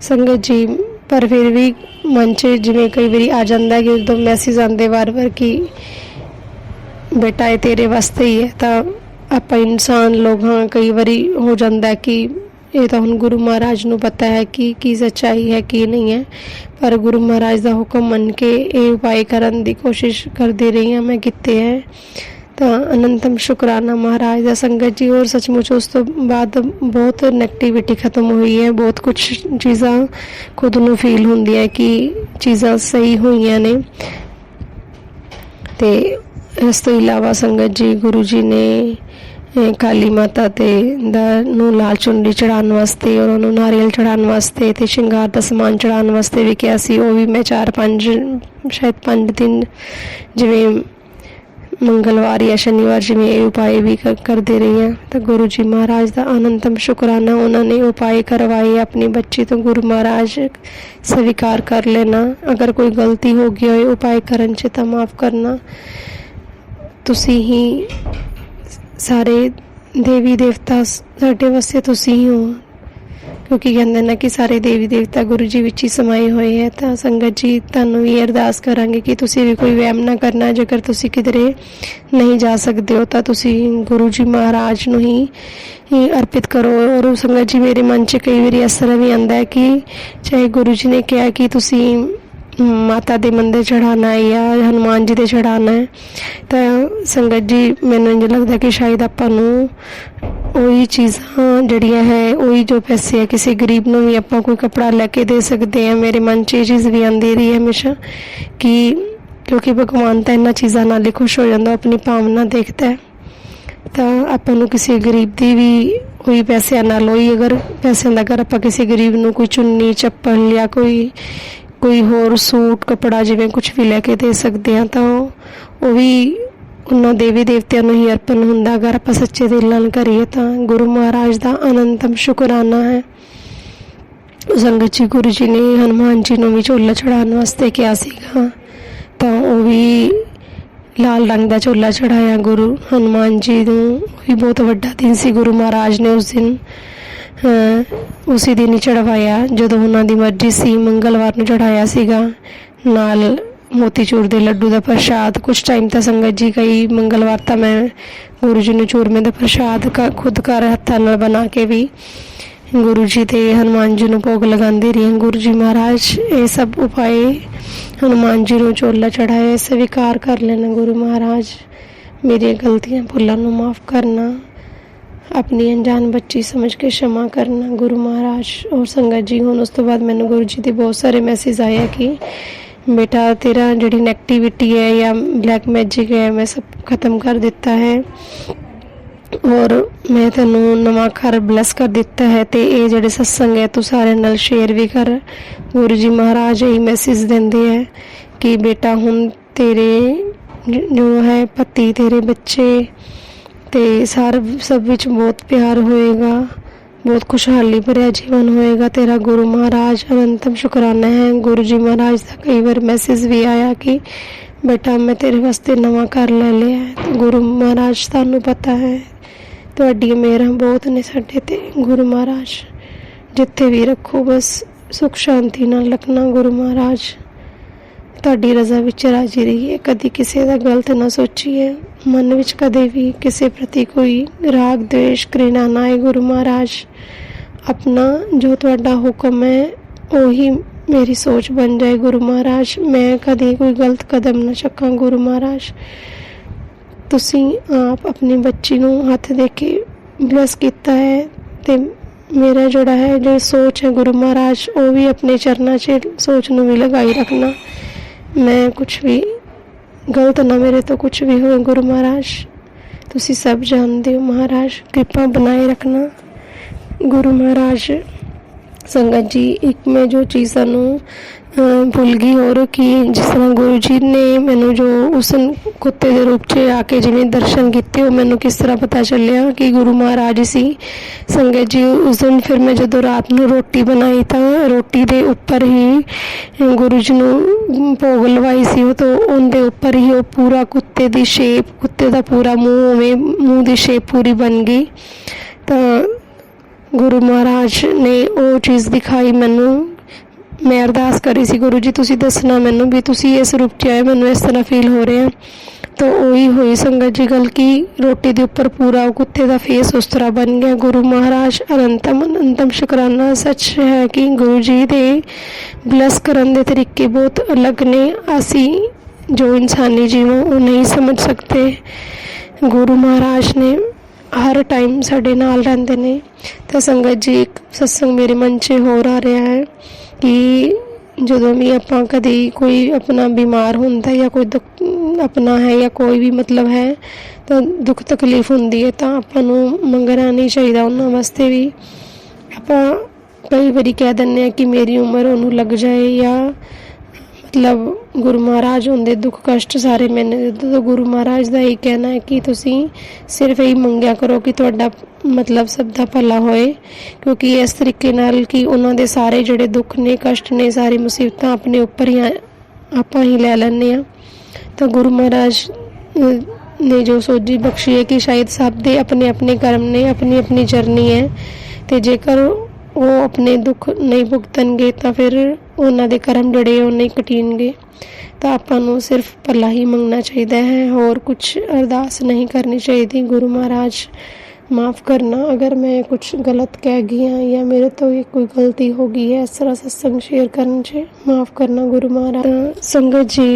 ਸੰਗਤ ਜੀ ਪਰ ਫਿਰ ਵੀ ਮਨ 'ਚ ਜਿਵੇਂ ਕਈ ਵਾਰੀ ਆ ਜਾਂਦਾ ਕਿ ਜਦੋਂ ਮੈਸੇਜ ਆਉਂਦੇ ਵਾਰ ਕਿ ਬੇਟਾ ਇਹ ਤੇਰੇ ਵਾਸਤੇ ਹੀ ਹੈ, ਤਾਂ ਆਪਾਂ ਇਨਸਾਨ ਲੋਕ ਹਾਂ ਕਈ ਵਾਰੀ ਹੋ ਜਾਂਦਾ ਕਿ ਇਹ ਤਾਂ ਹੁਣ ਗੁਰੂ ਮਹਾਰਾਜ ਨੂੰ ਪਤਾ ਹੈ ਕਿ ਕੀ ਸੱਚਾਈ ਹੈ ਕੀ ਨਹੀਂ ਹੈ, ਪਰ ਗੁਰੂ ਮਹਾਰਾਜ ਦਾ ਹੁਕਮ ਮੰਨ ਕੇ ਇਹ ਉਪਾਅ ਕਰਨ ਦੀ ਕੋਸ਼ਿਸ਼ ਕਰਦੀ ਰਹੀ ਹਾਂ ਮੈਂ ਕੀਤੇ ਹੈ। ਤਾਂ ਅਨੰਤਮ ਸ਼ੁਕਰਾਨਾ ਮਹਾਰਾਜ ਦਾ ਸੰਗਤ ਜੀ। ਔਰ ਸੱਚਮੁੱਚ ਉਸ ਤੋਂ ਬਾਅਦ ਬਹੁਤ ਨੈਗੇਟਿਵਿਟੀ ਖਤਮ ਹੋਈ ਹੈ, ਬਹੁਤ ਕੁਛ ਚੀਜ਼ਾਂ ਖੁਦ ਨੂੰ ਫੀਲ ਹੁੰਦੀਆਂ ਕਿ ਚੀਜ਼ਾਂ ਸਹੀ ਹੋਈਆਂ ਨੇ। ਅਤੇ ਇਸ ਤੋਂ ਇਲਾਵਾ ਸੰਗਤ ਜੀ ਗੁਰੂ ਜੀ ਨੇ ਕਾਲੀ ਮਾਤਾ ਨੂੰ ਲਾਲ ਚੁੰਨੀ ਚੜ੍ਹਾਉਣ ਵਾਸਤੇ ਔਰ ਉਹਨੂੰ ਨਾਰੀਅਲ ਚੜ੍ਹਾਉਣ ਵਾਸਤੇ ਅਤੇ ਸ਼ਿੰਗਾਰ ਦਾ ਸਮਾਨ ਚੜ੍ਹਾਉਣ ਵਾਸਤੇ ਵੀ ਕਿਹਾ ਸੀ। ਉਹ ਵੀ ਮੈਂ 4-5 ਸ਼ਾਇਦ 5 ਦਿਨ ਜਿਵੇਂ ਮੰਗਲਵਾਰ ਜਾਂ ਸ਼ਨੀਵਾਰ ਜਿਵੇਂ ਇਹ ਉਪਾਅ ਵੀ ਕਰਦੇ ਰਹੀ ਹਾਂ। ਤਾਂ ਗੁਰੂ ਜੀ ਮਹਾਰਾਜ ਦਾ ਅਨੰਤਮ ਸ਼ੁਕਰਾਨਾ, ਉਹਨਾਂ ਨੇ ਉਪਾਅ ਕਰਵਾਏ ਆਪਣੀ ਬੱਚੀ ਤੋਂ। ਗੁਰੂ ਮਹਾਰਾਜ ਸਵੀਕਾਰ ਕਰ ਲੈਣਾ, ਅਗਰ ਕੋਈ ਗਲਤੀ ਹੋ ਗਈ ਹੋਏ ਉਪਾਅ ਕਰਨ 'ਚ ਤਾਂ ਮਾफ़ ਕਰਨਾ। ਤੁਸੀਂ ਹੀ ਸਾਰੇ ਦੇਵੀ ਦੇਵਤਾ, ਸਾਡੇ ਵਾਸਤੇ ਤੁਸੀਂ ਹੀ ਹੋ, ਕਿਉਂਕਿ ਕਹਿੰਦੇ ਨੇ ਕਿ ਸਾਰੇ ਦੇਵੀ ਦੇਵਤਾ ਗੁਰੂ ਜੀ ਵਿੱਚ ਹੀ ਸਮਾਏ ਹੋਏ ਹੈ। ਤਾਂ ਸੰਗਤ ਜੀ ਤੁਹਾਨੂੰ ਵੀ ਅਰਦਾਸ ਕਰਾਂਗੇ ਕਿ ਤੁਸੀਂ ਵੀ ਕੋਈ ਵਹਿਮ ਨਾ ਕਰਨਾ। ਜੇਕਰ ਤੁਸੀਂ ਕਿਧਰੇ ਨਹੀਂ ਜਾ ਸਕਦੇ ਹੋ ਤਾਂ ਤੁਸੀਂ ਗੁਰੂ ਜੀ ਮਹਾਰਾਜ ਨੂੰ ਹੀ ਅਰਪਿਤ ਕਰੋ। ਔਰ ਸੰਗਤ ਜੀ ਮੇਰੇ ਮਨ 'ਚ ਕਈ ਵਾਰੀ ਇਸ ਤਰ੍ਹਾਂ ਵੀ ਆਉਂਦਾ ਹੈ ਕਿ ਚਾਹੇ ਗੁਰੂ ਜੀ ਨੇ ਕਿਹਾ ਕਿ ਤੁਸੀਂ ਮਾਤਾ ਦੇ ਮੰਦਰ ਚੜ੍ਹਾਉਣਾ ਹੈ ਜਾਂ ਹਨੂੰਮਾਨ ਜੀ ਦੇ ਚੜ੍ਹਾਉਣਾ ਹੈ, ਤਾਂ ਸੰਗਤ ਜੀ ਮੈਨੂੰ ਇੰਝ ਲੱਗਦਾ ਕਿ ਸ਼ਾਇਦ ਆਪਾਂ ਨੂੰ ਉਹੀ ਚੀਜ਼ਾਂ ਜਿਹੜੀਆਂ ਹੈ, ਉਹੀ ਜੋ ਪੈਸੇ ਹੈ, ਕਿਸੇ ਗਰੀਬ ਨੂੰ ਵੀ ਆਪਾਂ ਕੋਈ ਕੱਪੜਾ ਲੈ ਕੇ ਦੇ ਸਕਦੇ ਹਾਂ। ਮੇਰੇ ਮਨ 'ਚ ਇਹ ਚੀਜ਼ ਵੀ ਆਉਂਦੀ ਰਹੀ ਹੈ ਹਮੇਸ਼ਾ ਕਿ ਕਿਉਂਕਿ ਭਗਵਾਨ ਤਾਂ ਇਹਨਾਂ ਚੀਜ਼ਾਂ ਨਾਲ ਹੀ ਖੁਸ਼ ਹੋ ਜਾਂਦਾ, ਆਪਣੀ ਭਾਵਨਾ ਦੇਖਦਾ ਹੈ। ਤਾਂ ਆਪਾਂ ਨੂੰ ਕਿਸੇ ਗਰੀਬ ਦੀ ਵੀ ਉਹੀ ਪੈਸਿਆਂ ਨਾਲ, ਉਹੀ ਅਗਰ ਪੈਸਿਆਂ ਦਾ ਅਗਰ ਆਪਾਂ ਕਿਸੇ ਗਰੀਬ ਨੂੰ ਕੋਈ ਚੁੰਨੀ ਚੱਪਲ ਜਾਂ ਕੋਈ ਹੋਰ ਸੂਟ ਕੱਪੜਾ ਜਿਵੇਂ ਕੁਛ ਵੀ ਲੈ ਕੇ ਦੇ ਸਕਦੇ ਹਾਂ, ਤਾਂ ਉਹ ਵੀ ਉਹਨਾਂ ਦੇਵੀ ਦੇਵਤਿਆਂ ਨੂੰ ਹੀ ਅਰਪਣ ਹੁੰਦਾ ਅਗਰ ਆਪਾਂ ਸੱਚੇ ਦਿਲ ਨਾਲ ਕਰੀਏ। ਤਾਂ ਗੁਰੂ ਮਹਾਰਾਜ ਦਾ ਅਨੰਤਮ ਸ਼ੁਕਰਾਨਾ ਹੈ। ਸੰਗਤ ਜੀ ਗੁਰੂ ਜੀ ਨੇ ਹਨੂੰਮਾਨ ਜੀ ਨੂੰ ਵੀ ਝੋਲਾ ਚੜ੍ਹਾਉਣ ਵਾਸਤੇ ਕਿਹਾ ਸੀਗਾ, ਤਾਂ ਉਹ ਵੀ ਲਾਲ ਰੰਗ ਦਾ ਝੋਲਾ ਚੜ੍ਹਾਇਆ ਗੁਰੂ ਹਨੂੰਮਾਨ ਜੀ ਨੂੰ। ਵੀ ਬਹੁਤ ਵੱਡਾ ਦਿਨ ਸੀ, ਗੁਰੂ ਮਹਾਰਾਜ ਨੇ ਉਸ ਦਿਨ ਉਸੇ ਦਿਨ ਹੀ ਚੜ੍ਹਵਾਇਆ ਜਦੋਂ ਉਹਨਾਂ ਦੀ ਮਰਜ਼ੀ ਸੀ। ਮੰਗਲਵਾਰ ਨੂੰ ਚੜ੍ਹਾਇਆ ਸੀਗਾ, ਨਾਲ ਮੋਤੀਚੂਰ ਦੇ ਲੱਡੂ ਦਾ ਪ੍ਰਸ਼ਾਦ। ਕੁਛ ਟਾਈਮ ਤਾਂ ਸੰਗਤ ਜੀ ਕਈ ਮੰਗਲਵਾਰ ਤਾਂ ਮੈਂ ਗੁਰੂ ਜੀ ਨੂੰ ਚੂਰਮੇ ਦਾ ਪ੍ਰਸ਼ਾਦ ਖੁਦ ਘਰ ਹੱਥਾਂ ਨਾਲ ਬਣਾ ਕੇ ਵੀ ਗੁਰੂ ਜੀ ਤੇ ਹਨੂੰਮਾਨ ਜੀ ਨੂੰ ਭੋਗ ਲਗਾਉਂਦੀ ਰਹੀ। ਗੁਰੂ ਜੀ ਮਹਾਰਾਜ ਇਹ ਸਭ ਉਪਾਏ ਹਨੂੰਮਾਨ ਜੀ ਨੂੰ ਝੋਲਾ ਚੜ੍ਹਾਇਆ ਸਵੀਕਾਰ ਕਰ ਲੈਣਾ। ਗੁਰੂ ਮਹਾਰਾਜ ਮੇਰੀਆਂ ਗਲਤੀਆਂ ਭੁੱਲਾਂ ਨੂੰ ਮਾफ़ ਕਰਨਾ, ਆਪਣੀ ਅਣਜਾਣ ਬੱਚੀ ਸਮਝ ਕੇ क्षमा ਕਰਨਾ ਗੁਰੂ ਮਹਾਰਾਜ। ਔਰ ਸੰਗਤ ਜੀ ਹੁਣ ਉਸ ਤੋਂ ਬਾਅਦ ਮੈਨੂੰ ਗੁਰੂ ਜੀ ਦੇ ਬਹੁਤ ਸਾਰੇ ਮੈਸੇਜ ਆਏ ਕਿ ਬੇਟਾ ਤੇਰਾ ਜਿਹੜੀ ਨੈਗੇਟਿਵਿਟੀ ਹੈ ਜਾਂ ਬਲੈਕ ਮੈਜਿਕ ਹੈ ਮੈਂ ਸਭ ਖਤਮ ਕਰ ਦਿੱਤਾ ਹੈ ਔਰ ਮੈਂ ਤੈਨੂੰ ਨਵਾਂ ਘਰ ਬਲੈਸ ਕਰ ਦਿੱਤਾ ਹੈ। ਅਤੇ ਇਹ ਜਿਹੜੇ ਸਤਸੰਗ ਹੈ ਤੂੰ ਸਾਰਿਆਂ ਨਾਲ ਸ਼ੇਅਰ ਵੀ ਕਰ। ਗੁਰੂ ਜੀ ਮਹਾਰਾਜ ਇਹ ਮੈਸੇਜ ਦਿੰਦੇ ਹੈ ਕਿ ਬੇਟਾ ਹੁਣ ਤੇਰੇ ਜੋ ਹੈ ਪਤੀ, ਤੇਰੇ ਬੱਚੇ ਅਤੇ ਸਭ ਵਿੱਚ ਬਹੁਤ ਪਿਆਰ ਹੋਏਗਾ, ਬਹੁਤ ਖੁਸ਼ਹਾਲੀ ਭਰਿਆ ਜੀਵਨ ਹੋਏਗਾ ਤੇਰਾ। ਗੁਰੂ ਮਹਾਰਾਜ ਅਨੰਤਮ ਸ਼ੁਕਰਾਨਾ ਹੈ। ਗੁਰੂ ਜੀ ਮਹਾਰਾਜ ਦਾ ਕਈ ਵਾਰ ਮੈਸੇਜ ਵੀ ਆਇਆ ਕਿ ਬੇਟਾ ਮੈਂ ਤੇਰੇ ਵਾਸਤੇ ਨਵਾਂ ਘਰ ਲੈ ਲਿਆ ਹੈ। ਗੁਰੂ ਮਹਾਰਾਜ ਤੁਹਾਨੂੰ ਪਤਾ ਹੈ ਤੁਹਾਡੀਆਂ ਮਿਹਰਾਂ ਬਹੁਤ ਨੇ ਸਾਡੇ 'ਤੇ। ਗੁਰੂ ਮਹਾਰਾਜ ਜਿੱਥੇ ਵੀ ਰੱਖੋ ਬਸ ਸੁੱਖ ਸ਼ਾਂਤੀ ਨਾਲ ਰੱਖਣਾ। ਗੁਰੂ ਮਹਾਰਾਜ ਤੁਹਾਡੀ ਰਜ਼ਾ ਵਿੱਚ ਰਾਜੀ ਰਹੀਏ, ਕਦੀ ਕਿਸੇ ਦਾ ਗਲਤ ਨਾ ਸੋਚੀਏ, ਮਨ ਵਿੱਚ ਕਦੇ ਵੀ ਕਿਸੇ ਪ੍ਰਤੀ ਕੋਈ ਰਾਗ ਦਵੇਸ਼ ਘ੍ਰਿਣਾ ਨਾ ਆਏ। ਗੁਰੂ ਮਹਾਰਾਜ ਆਪਣਾ ਜੋ ਤੁਹਾਡਾ ਹੁਕਮ ਹੈ ਉਹੀ ਮੇਰੀ ਸੋਚ ਬਣ ਜਾਏ। ਗੁਰੂ ਮਹਾਰਾਜ ਮੈਂ ਕਦੇ ਕੋਈ ਗਲਤ ਕਦਮ ਨਾ ਚੱਕਾਂ। ਗੁਰੂ ਮਹਾਰਾਜ ਤੁਸੀਂ ਆਪ ਆਪਣੀ ਬੱਚੀ ਨੂੰ ਹੱਥ ਦੇ ਕੇ ਬਲੈਸ ਕੀਤਾ ਹੈ ਅਤੇ ਮੇਰਾ ਜਿਹੜਾ ਹੈ ਜੋ ਸੋਚ ਹੈ ਗੁਰੂ ਮਹਾਰਾਜ ਉਹ ਵੀ ਆਪਣੇ ਚਰਨਾਂ 'ਚ ਸੋਚ ਨੂੰ ਵੀ ਲਗਾਈ ਰੱਖਣਾ। ਮੈਂ ਕੁਛ ਵੀ ਗਲਤ ਨਾ ਮੇਰੇ ਤੋਂ ਕੁਛ ਵੀ ਹੋਏ। ਗੁਰੂ ਮਹਾਰਾਜ ਤੁਸੀਂ ਸਭ ਜਾਣਦੇ ਹੋ। ਮਹਾਰਾਜ ਕਿਰਪਾ ਬਣਾਏ ਰੱਖਣਾ। ਗੁਰੂ ਮਹਾਰਾਜ ਸੰਗਤ ਜੀ ਇੱਕ ਮੈਂ ਜੋ ਚੀਜ਼ ਸਾਨੂੰ ਭੁੱਲ ਗਈ ਹੋਰ ਕਿ ਜਿਸ ਤਰ੍ਹਾਂ ਗੁਰੂ ਜੀ ਨੇ ਮੈਨੂੰ ਜੋ ਉਸ ਕੁੱਤੇ ਦੇ ਰੂਪ 'ਚ ਆ ਕੇ ਜਿਵੇਂ ਦਰਸ਼ਨ ਕੀਤੇ ਉਹ ਮੈਨੂੰ ਕਿਸ ਤਰ੍ਹਾਂ ਪਤਾ ਚੱਲਿਆ ਕਿ ਗੁਰੂ ਮਹਾਰਾਜ ਸੀ। ਸੰਗਤ ਜੀ ਉਸ ਦਿਨ ਫਿਰ ਮੈਂ ਜਦੋਂ ਰਾਤ ਨੂੰ ਰੋਟੀ ਬਣਾਈ ਤਾਂ ਰੋਟੀ ਦੇ ਉੱਪਰ ਹੀ ਗੁਰੂ ਜੀ ਨੂੰ ਭੋਗ ਲਵਾਈ ਸੀ ਉਹ, ਤਾਂ ਉਹਦੇ ਉੱਪਰ ਹੀ ਉਹ ਪੂਰਾ ਕੁੱਤੇ ਦੀ ਸ਼ੇਪ, ਕੁੱਤੇ ਦਾ ਪੂਰਾ ਮੂੰਹ ਉਵੇਂ ਮੂੰਹ ਦੀ ਸ਼ੇਪ ਪੂਰੀ ਬਣ ਗਈ। ਤਾਂ ਗੁਰੂ ਮਹਾਰਾਜ ਨੇ ਉਹ ਚੀਜ਼ ਦਿਖਾਈ ਮੈਨੂੰ। ਮੈਂ ਅਰਦਾਸ ਕਰੀ ਸੀ ਗੁਰੂ ਜੀ ਤੁਸੀਂ ਦੱਸਣਾ ਮੈਨੂੰ ਵੀ ਤੁਸੀਂ ਇਸ ਰੂਪ 'ਚ ਆਏ, ਮੈਨੂੰ ਇਸ ਤਰ੍ਹਾਂ ਫੀਲ ਹੋ ਰਿਹਾ। ਤਾਂ ਉਹੀ ਹੋਈ ਸੰਗਤ ਜੀ ਗੱਲ ਕਿ ਰੋਟੀ ਦੇ ਉੱਪਰ ਪੂਰਾ ਉਹ ਕੁੱਤੇ ਦਾ ਫੇਸ ਉਸ ਤਰ੍ਹਾਂ ਬਣ ਗਿਆ। ਗੁਰੂ ਮਹਾਰਾਜ ਅਨੰਤਮ ਸ਼ੁਕਰਾਨਾ। ਸੱਚ ਹੈ ਕਿ ਗੁਰੂ ਜੀ ਦੇ ਬਲੈਸ ਕਰਨ ਦੇ ਤਰੀਕੇ ਬਹੁਤ ਅਲੱਗ ਨੇ, ਅਸੀਂ ਜੋ ਇਨਸਾਨੀ ਜੀਵਨ ਉਹ ਨਹੀਂ ਸਮਝ ਸਕਦੇ। ਗੁਰੂ ਮਹਾਰਾਜ ਨੇ ਹਰ ਟਾਈਮ ਸਾਡੇ ਨਾਲ ਰਹਿੰਦੇ ਨੇ। ਤਾਂ ਸੰਗਤ ਜੀ ਇੱਕ ਸਤਸੰਗ ਮੇਰੇ ਮਨ 'ਚ ਹੋਰ ਆ ਰਿਹਾ ਹੈ ਕਿ ਜਦੋਂ ਵੀ ਆਪਾਂ ਕਦੇ ਕੋਈ ਆਪਣਾ ਬਿਮਾਰ ਹੁੰਦਾ ਜਾਂ ਕੋਈ ਦੁੱਖ ਆਪਣਾ ਹੈ ਜਾਂ ਕੋਈ ਵੀ ਮਤਲਬ ਹੈ ਤਾਂ ਦੁੱਖ ਤਕਲੀਫ ਹੁੰਦੀ ਹੈ ਤਾਂ ਆਪਾਂ ਨੂੰ ਮੰਗਣਾ ਨਹੀਂ ਚਾਹੀਦਾ ਉਹਨਾਂ ਵਾਸਤੇ ਵੀ। ਆਪਾਂ ਕਈ ਵਾਰੀ ਕਹਿ ਦਿੰਦੇ ਹਾਂ ਕਿ ਮੇਰੀ ਉਮਰ ਉਹਨੂੰ ਲੱਗ ਜਾਏ ਜਾਂ मतलब गुरु महाराज ਹੁੰਦੇ ਦੁੱਖ ਕਸ਼ਟ ਸਾਰੇ ਮੈਨੂੰ ਦੇ ਦਿਓ। ਤਾਂ ਗੁਰੂ ਮਹਾਰਾਜ ਦਾ ਇਹ ਕਹਿਣਾ ਹੈ ਕਿ ਤੁਸੀਂ ਸਿਰਫ ਇਹੀ ਮੰਗਿਆ ਕਰੋ ਕਿ ਤੁਹਾਡਾ ਮਤਲਬ ਸਭ ਦਾ ਭਲਾ ਹੋਏ, ਕਿਉਂਕਿ ਇਸ ਤਰੀਕੇ ਨਾਲ ਕਿ ਉਹਨਾਂ ਦੇ ਸਾਰੇ ਜਿਹੜੇ ਦੁੱਖ ਨੇ ਕਸ਼ਟ ਨੇ ਸਾਰੀ ਮੁਸੀਬਤਾਂ ਆਪਣੇ ਉੱਪਰ ਹੀ ਆਪਾਂ ਹੀ ਲੈ ਲੈਂਦੇ ਹਾਂ। ਤਾਂ ਗੁਰੂ ਮਹਾਰਾਜ ਨੇ ਜੋ ਸੋਝੀ ਬਖਸ਼ੀ ਹੈ ਕਿ ਸ਼ਾਇਦ ਸਭ ਦੇ ਆਪਣੇ ਆਪਣੇ ਕਰਮ ਨੇ, ਆਪਣੀ ਆਪਣੀ ਜਰਨੀ ਹੈ, ਅਤੇ ਜੇਕਰ ਉਹ ਆਪਣੇ ਦੁੱਖ ਨਹੀਂ ਭੁਗਤਣਗੇ ਤਾਂ ਫਿਰ ਉਹਨਾਂ ਦੇ ਕਰਮ ਜਿਹੜੇ ਉਹ ਨਹੀਂ ਕਟੀਣਗੇ। ਤਾਂ ਆਪਾਂ ਨੂੰ ਸਿਰਫ ਭਲਾ ਹੀ ਮੰਗਣਾ ਚਾਹੀਦਾ ਹੈ, ਹੋਰ ਕੁਛ ਅਰਦਾਸ ਨਹੀਂ ਕਰਨੀ ਚਾਹੀਦੀ। ਗੁਰੂ ਮਹਾਰਾਜ ਮਾफ़ ਕਰਨਾ अगर मैं कुछ गलत कह गई हाँ या मेरे तो ये कोई गलती हो गई है इस तरह सत्संग शेयर करने से माफ़ करना गुरु महाराज। संगत जी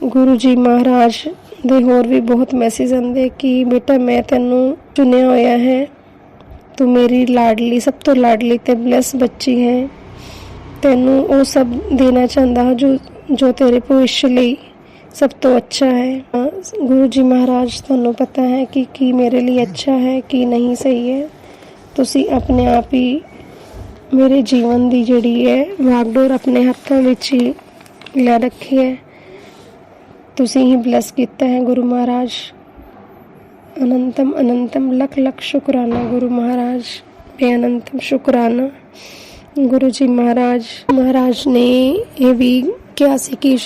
गुरु जी महाराज ਦੇ ਹੋਰ ਵੀ ਬਹੁਤ ਮੈਸੇਜ ਆਉਂਦੇ ਕਿ ਬੇਟਾ ਮੈਂ ਤੈਨੂੰ ਚੁਣਿਆ ਹੋਇਆ ਹੈ, ਤੂੰ ਮੇਰੀ ਲਾਡਲੀ ਸਭ ਤੋਂ ਲਾਡਲੀ ਤੇ ਬਲੈਸ ਬੱਚੀ ਹੈ, ਤੈਨੂੰ ਉਹ ਸਭ ਦੇਣਾ ਚਾਹੁੰਦਾ ਜੋ ਤੇਰੇ ਭਵਿੱਖ ਲਈ ਸਭ ਤੋਂ ਅੱਛਾ ਹੈ। ਗੁਰੂ ਜੀ ਮਹਾਰਾਜ ਤੁਹਾਨੂੰ ਪਤਾ ਹੈ ਕਿ ਕੀ ਮੇਰੇ ਲਈ ਅੱਛਾ ਹੈ ਕੀ ਨਹੀਂ ਸਹੀ ਹੈ। ਤੁਸੀਂ ਆਪਣੇ ਆਪ ਹੀ ਮੇਰੇ ਜੀਵਨ ਦੀ ਜਿਹੜੀ ਹੈ ਵਾਗਡੋਰ ਆਪਣੇ ਹੱਥਾਂ ਵਿੱਚ ਹੀ ਲੈ ਰੱਖੀ ਹੈ, ਤੁਸੀਂ ਹੀ ਬਲੈਸ ਕੀਤਾ ਹੈ ਗੁਰੂ ਮਹਾਰਾਜ। ਅਨੰਤਮ ਅਨੰਤਮ ਲੱਖ ਲੱਖ ਸ਼ੁਕਰਾਨਾ ਗੁਰੂ ਮਹਾਰਾਜ, ਬੇਅਨੰਤਮ ਸ਼ੁਕਰਾਨਾ। ਗੁਰੂ ਜੀ ਮਹਾਰਾਜ ਨੇ ਇਹ ਵੀ ਕਿਹਾ ਸੀ ਕਿ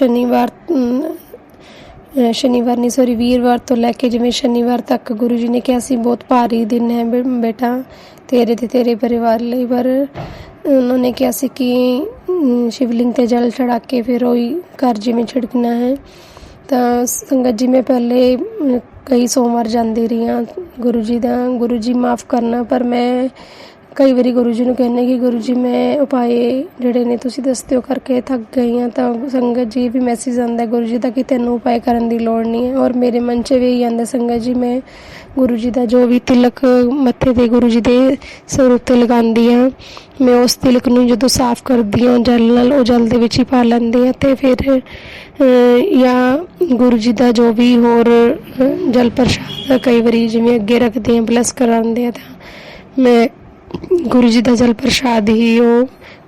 ਵੀਰਵਾਰ ਤੋਂ ਲੈ ਕੇ ਜਿਵੇਂ ਸ਼ਨੀਵਾਰ ਤੱਕ ਗੁਰੂ ਜੀ ਨੇ ਕਿਹਾ ਸੀ ਬਹੁਤ ਭਾਰੀ ਦਿਨ ਹੈ ਬੇਟਾ ਤੇਰੇ ਤੇ ਤੇਰੇ ਪਰਿਵਾਰ ਲਈ, ਪਰ ਉਹਨਾਂ ਨੇ ਕਿਹਾ ਸੀ ਕਿ ਸ਼ਿਵਲਿੰਗ 'ਤੇ ਜਲ ਚੜਾ ਕੇ ਫਿਰ ਉਹੀ ਘਰ ਜਿਵੇਂ ਛਿੜਕਣਾ ਹੈ। ਤਾਂ ਸੰਗਤ ਜੀ ਮੈਂ ਪਹਿਲੇ ਕਈ ਸੋਮਵਾਰ ਜਾਂਦੀ ਰਹੀ ਹਾਂ ਗੁਰੂ ਜੀ ਮਾफ़ ਕਰਨਾ, ਪਰ ਮੈਂ ਕਈ ਵਾਰੀ ਗੁਰੂ ਜੀ ਨੂੰ ਕਹਿੰਦੇ ਕਿ ਗੁਰੂ ਜੀ ਮੈਂ ਉਪਾਏ ਜਿਹੜੇ ਨੇ ਤੁਸੀਂ ਦੱਸਦੇ ਹੋ ਕਰਕੇ ਥੱਕ ਗਈ ਹਾਂ। ਤਾਂ ਸੰਗਤ ਜੀ ਵੀ ਮੈਸੇਜ ਆਉਂਦਾ ਗੁਰੂ ਜੀ ਦਾ ਕਿ ਤੈਨੂੰ ਉਪਾਏ ਕਰਨ ਦੀ ਲੋੜ ਨਹੀਂ ਹੈ, ਔਰ ਮੇਰੇ ਮਨ 'ਚ ਵੀ ਇਹੀ ਆਉਂਦਾ ਸੰਗਤ ਜੀ ਮੈਂ ਗੁਰੂ ਜੀ ਦਾ ਜੋ ਵੀ ਤਿਲਕ ਮੱਥੇ ਤੇ ਗੁਰੂ ਜੀ ਦੇ ਸਿਰ ਉੱਤੇ ਲਗਾਉਂਦੀ ਹਾਂ, ਮੈਂ ਉਸ ਤਿਲਕ ਨੂੰ ਜਦੋਂ ਸਾਫ਼ ਕਰਦੀ ਹਾਂ ਜਲ ਨਾਲ, ਉਹ ਜਲ ਦੇ ਵਿੱਚ ਹੀ ਪਾ ਲੈਂਦੀ ਹਾਂ। ਅਤੇ ਫਿਰ ਜਾਂ ਗੁਰੂ ਜੀ ਦਾ ਜੋ ਵੀ ਹੋਰ ਜਲ ਪ੍ਰਸ਼ਾਦ ਕਈ ਵਾਰੀ ਜਿਵੇਂ ਅੱਗੇ ਰੱਖਦੇ ਹਾਂ ਬਲੈਸ ਕਰਾਉਂਦੇ ਹਾਂ, ਤਾਂ ਮੈਂ ਗੁਰੂ ਜੀ ਦਾ ਜਲ ਪ੍ਰਸ਼ਾਦ ਹੀ ਉਹ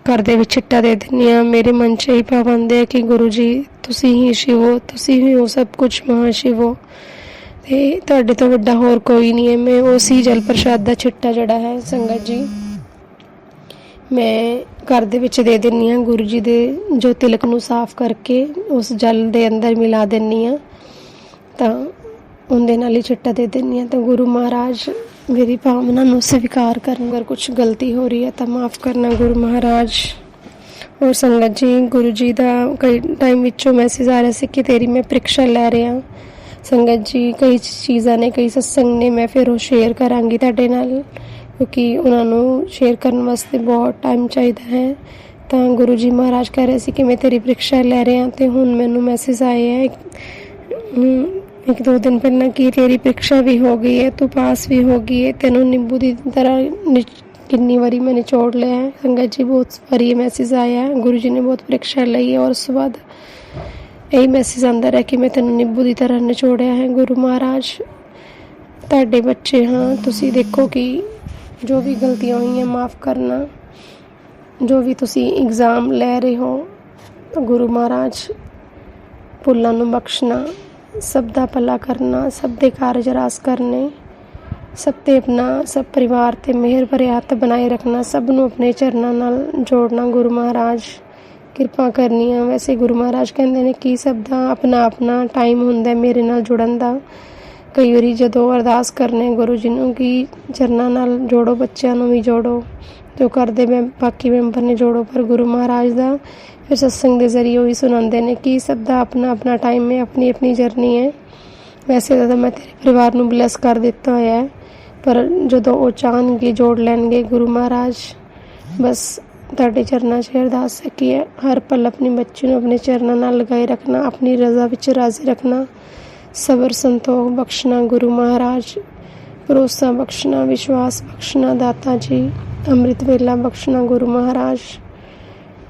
ਘਰ ਦੇ ਵਿੱਚ ਛਿੱਟਾ ਦੇ ਦਿੰਦੀ ਹਾਂ। ਮੇਰੇ ਮਨ 'ਚ ਹੀ ਭਾਵ ਆਉਂਦੇ ਆ ਕਿ ਗੁਰੂ ਜੀ ਤੁਸੀਂ ਹੀ ਸ਼ਿਵ ਹੋ, ਤੁਸੀਂ ਹੀ ਹੋ ਸਭ ਕੁਛ ਮਹਾਂ ਸ਼ਿਵ ਹੋ, ਅਤੇ ਤੁਹਾਡੇ ਤੋਂ ਵੱਡਾ ਹੋਰ ਕੋਈ ਨਹੀਂ ਹੈ। ਮੈਂ ਉਸੀ ਜਲ ਪ੍ਰਸ਼ਾਦ ਦਾ ਛਿੱਟਾ ਜਿਹੜਾ ਹੈ ਸੰਗਤ ਜੀ ਮੈਂ ਘਰ ਦੇ ਵਿੱਚ ਦੇ ਦਿੰਦੀ ਹਾਂ, ਗੁਰੂ ਜੀ ਦੇ ਜੋ ਤਿਲਕ ਨੂੰ ਸਾਫ਼ ਕਰਕੇ ਉਸ ਜਲ ਦੇ ਅੰਦਰ ਮਿਲਾ ਦਿੰਦੀ ਹਾਂ, ਤਾਂ ਉਹਦੇ ਨਾਲ ਹੀ ਛਿੱਟਾ ਦੇ ਦਿੰਦੀ ਹਾਂ। ਤਾਂ ਗੁਰੂ ਮਹਾਰਾਜ ਮੇਰੀ ਭਾਵਨਾ ਨੂੰ ਸਵੀਕਾਰ ਕਰਨ, ਅਗਰ ਕੁਛ ਗਲਤੀ ਹੋ ਰਹੀ ਹੈ ਤਾਂ ਮਾफ़ ਕਰਨਾ ਗੁਰੂ ਮਹਾਰਾਜ। ਔਰ ਸੰਗਤ ਜੀ ਗੁਰੂ ਜੀ ਦਾ ਕਈ ਟਾਈਮ ਵਿੱਚੋਂ ਮੈਸੇਜ ਆ ਰਿਹਾ ਸੀ ਕਿ ਤੇਰੀ ਮੈਂ ਪ੍ਰੀਖਿਆ ਲੈ ਰਿਹਾ। ਸੰਗਤ ਜੀ ਕਈ ਚੀਜ਼ਾਂ ਨੇ, ਕਈ ਸਤਸੰਗ ਨੇ, ਮੈਂ ਫਿਰ ਉਹ ਸ਼ੇਅਰ ਕਰਾਂਗੀ ਤੁਹਾਡੇ ਨਾਲ, ਕਿਉਂਕਿ ਉਹਨਾਂ ਨੂੰ ਸ਼ੇਅਰ ਕਰਨ ਵਾਸਤੇ ਬਹੁਤ ਟਾਈਮ ਚਾਹੀਦਾ ਹੈ। ਤਾਂ ਗੁਰੂ ਜੀ ਮਹਾਰਾਜ ਕਹਿ ਰਹੇ ਸੀ ਕਿ ਮੈਂ ਤੇਰੀ ਪ੍ਰੀਖਿਆ ਲੈ ਰਿਹਾ, ਅਤੇ ਹੁਣ ਮੈਨੂੰ ਮੈਸੇਜ ਆਏ ਹੈ ਇੱਕ ਦੋ ਦਿਨ ਪਹਿਲਾਂ ਕਿ ਤੇਰੀ ਪ੍ਰੀਖਿਆ ਵੀ ਹੋ ਗਈ ਹੈ, ਤੂੰ ਪਾਸ ਵੀ ਹੋ ਗਈ ਹੈ, ਤੈਨੂੰ ਨਿੰਬੂ ਦੀ ਤਰ੍ਹਾਂ ਕਿੰਨੀ ਵਾਰੀ ਮੈਂ ਨਿਚੋੜ ਲਿਆ ਹੈ। ਸੰਗਤ ਜੀ ਬਹੁਤ ਵਾਰੀ ਇਹ ਮੈਸੇਜ ਆਇਆ ਹੈ, ਗੁਰੂ ਜੀ ਨੇ ਬਹੁਤ ਪ੍ਰੀਖਿਆ ਲਈ ਹੈ, ਔਰ ਉਸ ਤੋਂ ਬਾਅਦ ਇਹੀ ਮੈਸੇਜ ਆਉਂਦਾ ਰਿਹਾ ਕਿ ਮੈਂ ਤੈਨੂੰ ਨਿੰਬੂ ਦੀ ਤਰ੍ਹਾਂ ਨਿਚੋੜਿਆ ਹੈ। ਗੁਰੂ ਮਹਾਰਾਜ ਤੁਹਾਡੇ ਬੱਚੇ ਹਾਂ, ਤੁਸੀਂ ਦੇਖੋ ਕਿ ਜੋ ਵੀ ਗਲਤੀਆਂ ਹੋਈਆਂ ਮਾफ़ ਕਰਨਾ, ਜੋ ਵੀ ਤੁਸੀਂ ਇਗਜ਼ਾਮ ਲੈ ਰਹੇ ਹੋ ਗੁਰੂ ਮਹਾਰਾਜ ਭੁੱਲਾਂ ਨੂੰ ਬਖਸ਼ਣਾ, ਸਭ ਦਾ ਭਲਾ ਕਰਨਾ, ਸਭ ਦੇ ਕਾਰਜ ਰਾਸ ਕਰਨੇ, ਸਭ 'ਤੇ ਆਪਣਾ ਸਭ ਪਰਿਵਾਰ 'ਤੇ ਮਿਹਰ ਭਰੇ ਹੱਥ ਬਣਾਏ ਰੱਖਣਾ, ਸਭ ਨੂੰ ਆਪਣੇ ਚਰਨਾਂ ਨਾਲ ਜੋੜਨਾ, ਗੁਰੂ ਮਹਾਰਾਜ ਕਿਰਪਾ ਕਰਨੀ ਆ। ਵੈਸੇ ਗੁਰੂ ਮਹਾਰਾਜ ਕਹਿੰਦੇ ਨੇ ਕਿ ਸਭ ਦਾ ਆਪਣਾ ਆਪਣਾ ਟਾਈਮ ਹੁੰਦਾ ਮੇਰੇ ਨਾਲ ਜੁੜਨ ਦਾ। ਕਈ ਵਾਰੀ ਜਦੋਂ ਅਰਦਾਸ ਕਰਨੇ ਗੁਰੂ ਜੀ ਨੂੰ ਕਿ ਚਰਨਾਂ ਨਾਲ ਜੋੜੋ, ਬੱਚਿਆਂ ਨੂੰ ਵੀ ਜੋੜੋ, ਜੋ ਕਰਦੇ ਮੈਂ ਬਾਕੀ ਮੈਂਬਰ ਨੇ ਜੋੜੋ, ਪਰ ਗੁਰੂ ਮਹਾਰਾਜ ਦਾ ਫਿਰ ਸਤਸੰਗ ਦੇ ਜ਼ਰੀਏ ਉਹੀ ਸੁਣਾਉਂਦੇ ਨੇ ਕਿ ਸਭ ਦਾ ਆਪਣਾ ਆਪਣਾ ਟਾਈਮ ਹੈ, ਆਪਣੀ ਆਪਣੀ ਜਰਨੀ ਹੈ। ਵੈਸੇ ਤਾਂ ਮੈਂ ਤੇਰੇ ਪਰਿਵਾਰ ਨੂੰ ਬਲੈਸ ਕਰ ਦਿੱਤਾ ਹੋਇਆ ਹੈ, ਪਰ ਜਦੋਂ ਉਹ ਚਾਹਣਗੇ ਜੋੜ ਲੈਣਗੇ ਗੁਰੂ ਮਹਾਰਾਜ। ਬਸ ਤੁਹਾਡੇ ਚਰਨਾਂ 'ਚ ਅਰਦਾਸ ਹੈ ਕਿ ਹਰ ਪਲ ਆਪਣੀ ਬੱਚੀ ਨੂੰ ਆਪਣੇ ਚਰਨਾਂ ਨਾਲ ਲਗਾਏ ਰੱਖਣਾ, ਆਪਣੀ ਰਜ਼ਾ ਵਿੱਚ ਰਾਜ਼ੀ ਰੱਖਣਾ, ਸਬਰ ਸੰਤੋਖ ਬਖਸ਼ਣਾ ਗੁਰੂ ਮਹਾਰਾਜ, ਭਰੋਸਾ ਬਖਸ਼ਣਾ, ਵਿਸ਼ਵਾਸ ਬਖਸ਼ਣਾ ਦਾਤਾ ਜੀ, ਅੰਮ੍ਰਿਤ ਵੇਲਾ ਬਖਸ਼ਣਾ ਗੁਰੂ ਮਹਾਰਾਜ।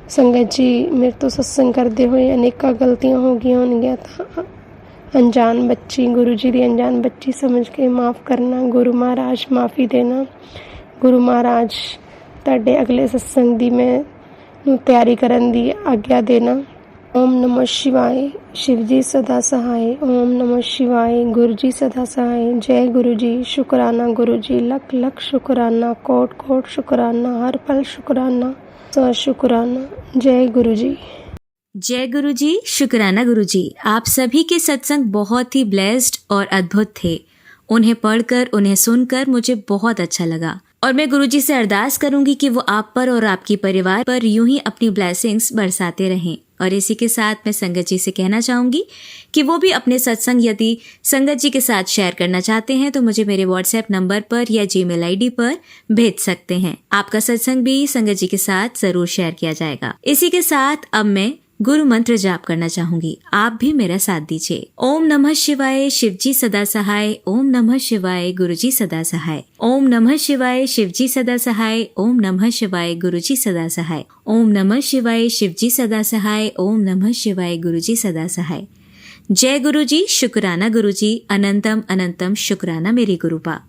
ਸੰਗਤ ਜੀ ਮੇਰੇ ਤੋਂ ਸਤਸੰਗ ਕਰਦੇ ਹੋਏ ਅਨੇਕਾਂ ਗਲਤੀਆਂ ਹੋ ਗਈਆਂ ਹੋਣਗੀਆਂ, ਤਾਂ ਅਣਜਾਣ ਬੱਚੀ, ਗੁਰੂ ਜੀ ਦੀ ਅਣਜਾਣ ਬੱਚੀ ਸਮਝ ਕੇ ਮਾफ़ ਕਰਨਾ, ਗੁਰੂ ਮਹਾਰਾਜ ਮਾफ़ੀ ਦੇਣਾ। ਗੁਰੂ ਮਹਾਰਾਜ ਤੁਹਾਡੇ ਅਗਲੇ ਸਤਸੰਗ ਦੀ ਮੈਨੂੰ ਤਿਆਰੀ ਕਰਨ ਦੀ ਆਗਿਆ ਦੇਣਾ। ओम नमः शिवाय शिवजी सदा सहाय। ओम नमः शिवाय गुरुजी सदा सहाय। जय गुरुजी, शुक्राना गुरुजी, लख लख शुक्राना, कोट कोट शुक्राना, हर पल शुक्राना, सौ शुक्राना। जय गुरुजी। जय गुरुजी, शुक्राना गुरुजी। आप सभी के सत्संग बहुत ही ब्लेस्ड और अद्भुत थे। उन्हें पढ़कर, उन्हें सुनकर मुझे बहुत अच्छा लगा और मैं गुरुजी से अरदास करूंगी कि वो आप पर और आपकी परिवार पर यूं ही अपनी ब्लेसिंग्स बरसाते रहें। और इसी के साथ मैं संगत जी से कहना चाहूंगी कि वो भी अपने सत्संग यदि संगत जी के साथ शेयर करना चाहते हैं तो मुझे मेरे व्हाट्सएप नंबर पर या जीमेल आईडी पर भेज सकते हैं। आपका सत्संग भी संगत जी के साथ जरूर शेयर किया जाएगा। इसी के साथ अब मैं गुरु मंत्र जाप करना चाहूंगी, आप भी मेरा साथ दीजिए। ओम नमः शिवाय शिवजी सदा सहाय। ओम नमः शिवाय गुरुजी सदा सहाय। ओम नमः शिवाय शिवजी सदा सहाय। ओम नमः शिवाय गुरुजी सदा सहाय। ओम नमः शिवाय शिवजी सदा सहाय। ओम नमः शिवाय गुरुजी सदा सहाय। जय गुरुजी, शुक्राना गुरुजी, अनंतम अनंतम शुक्राना मेरी गुरुपा।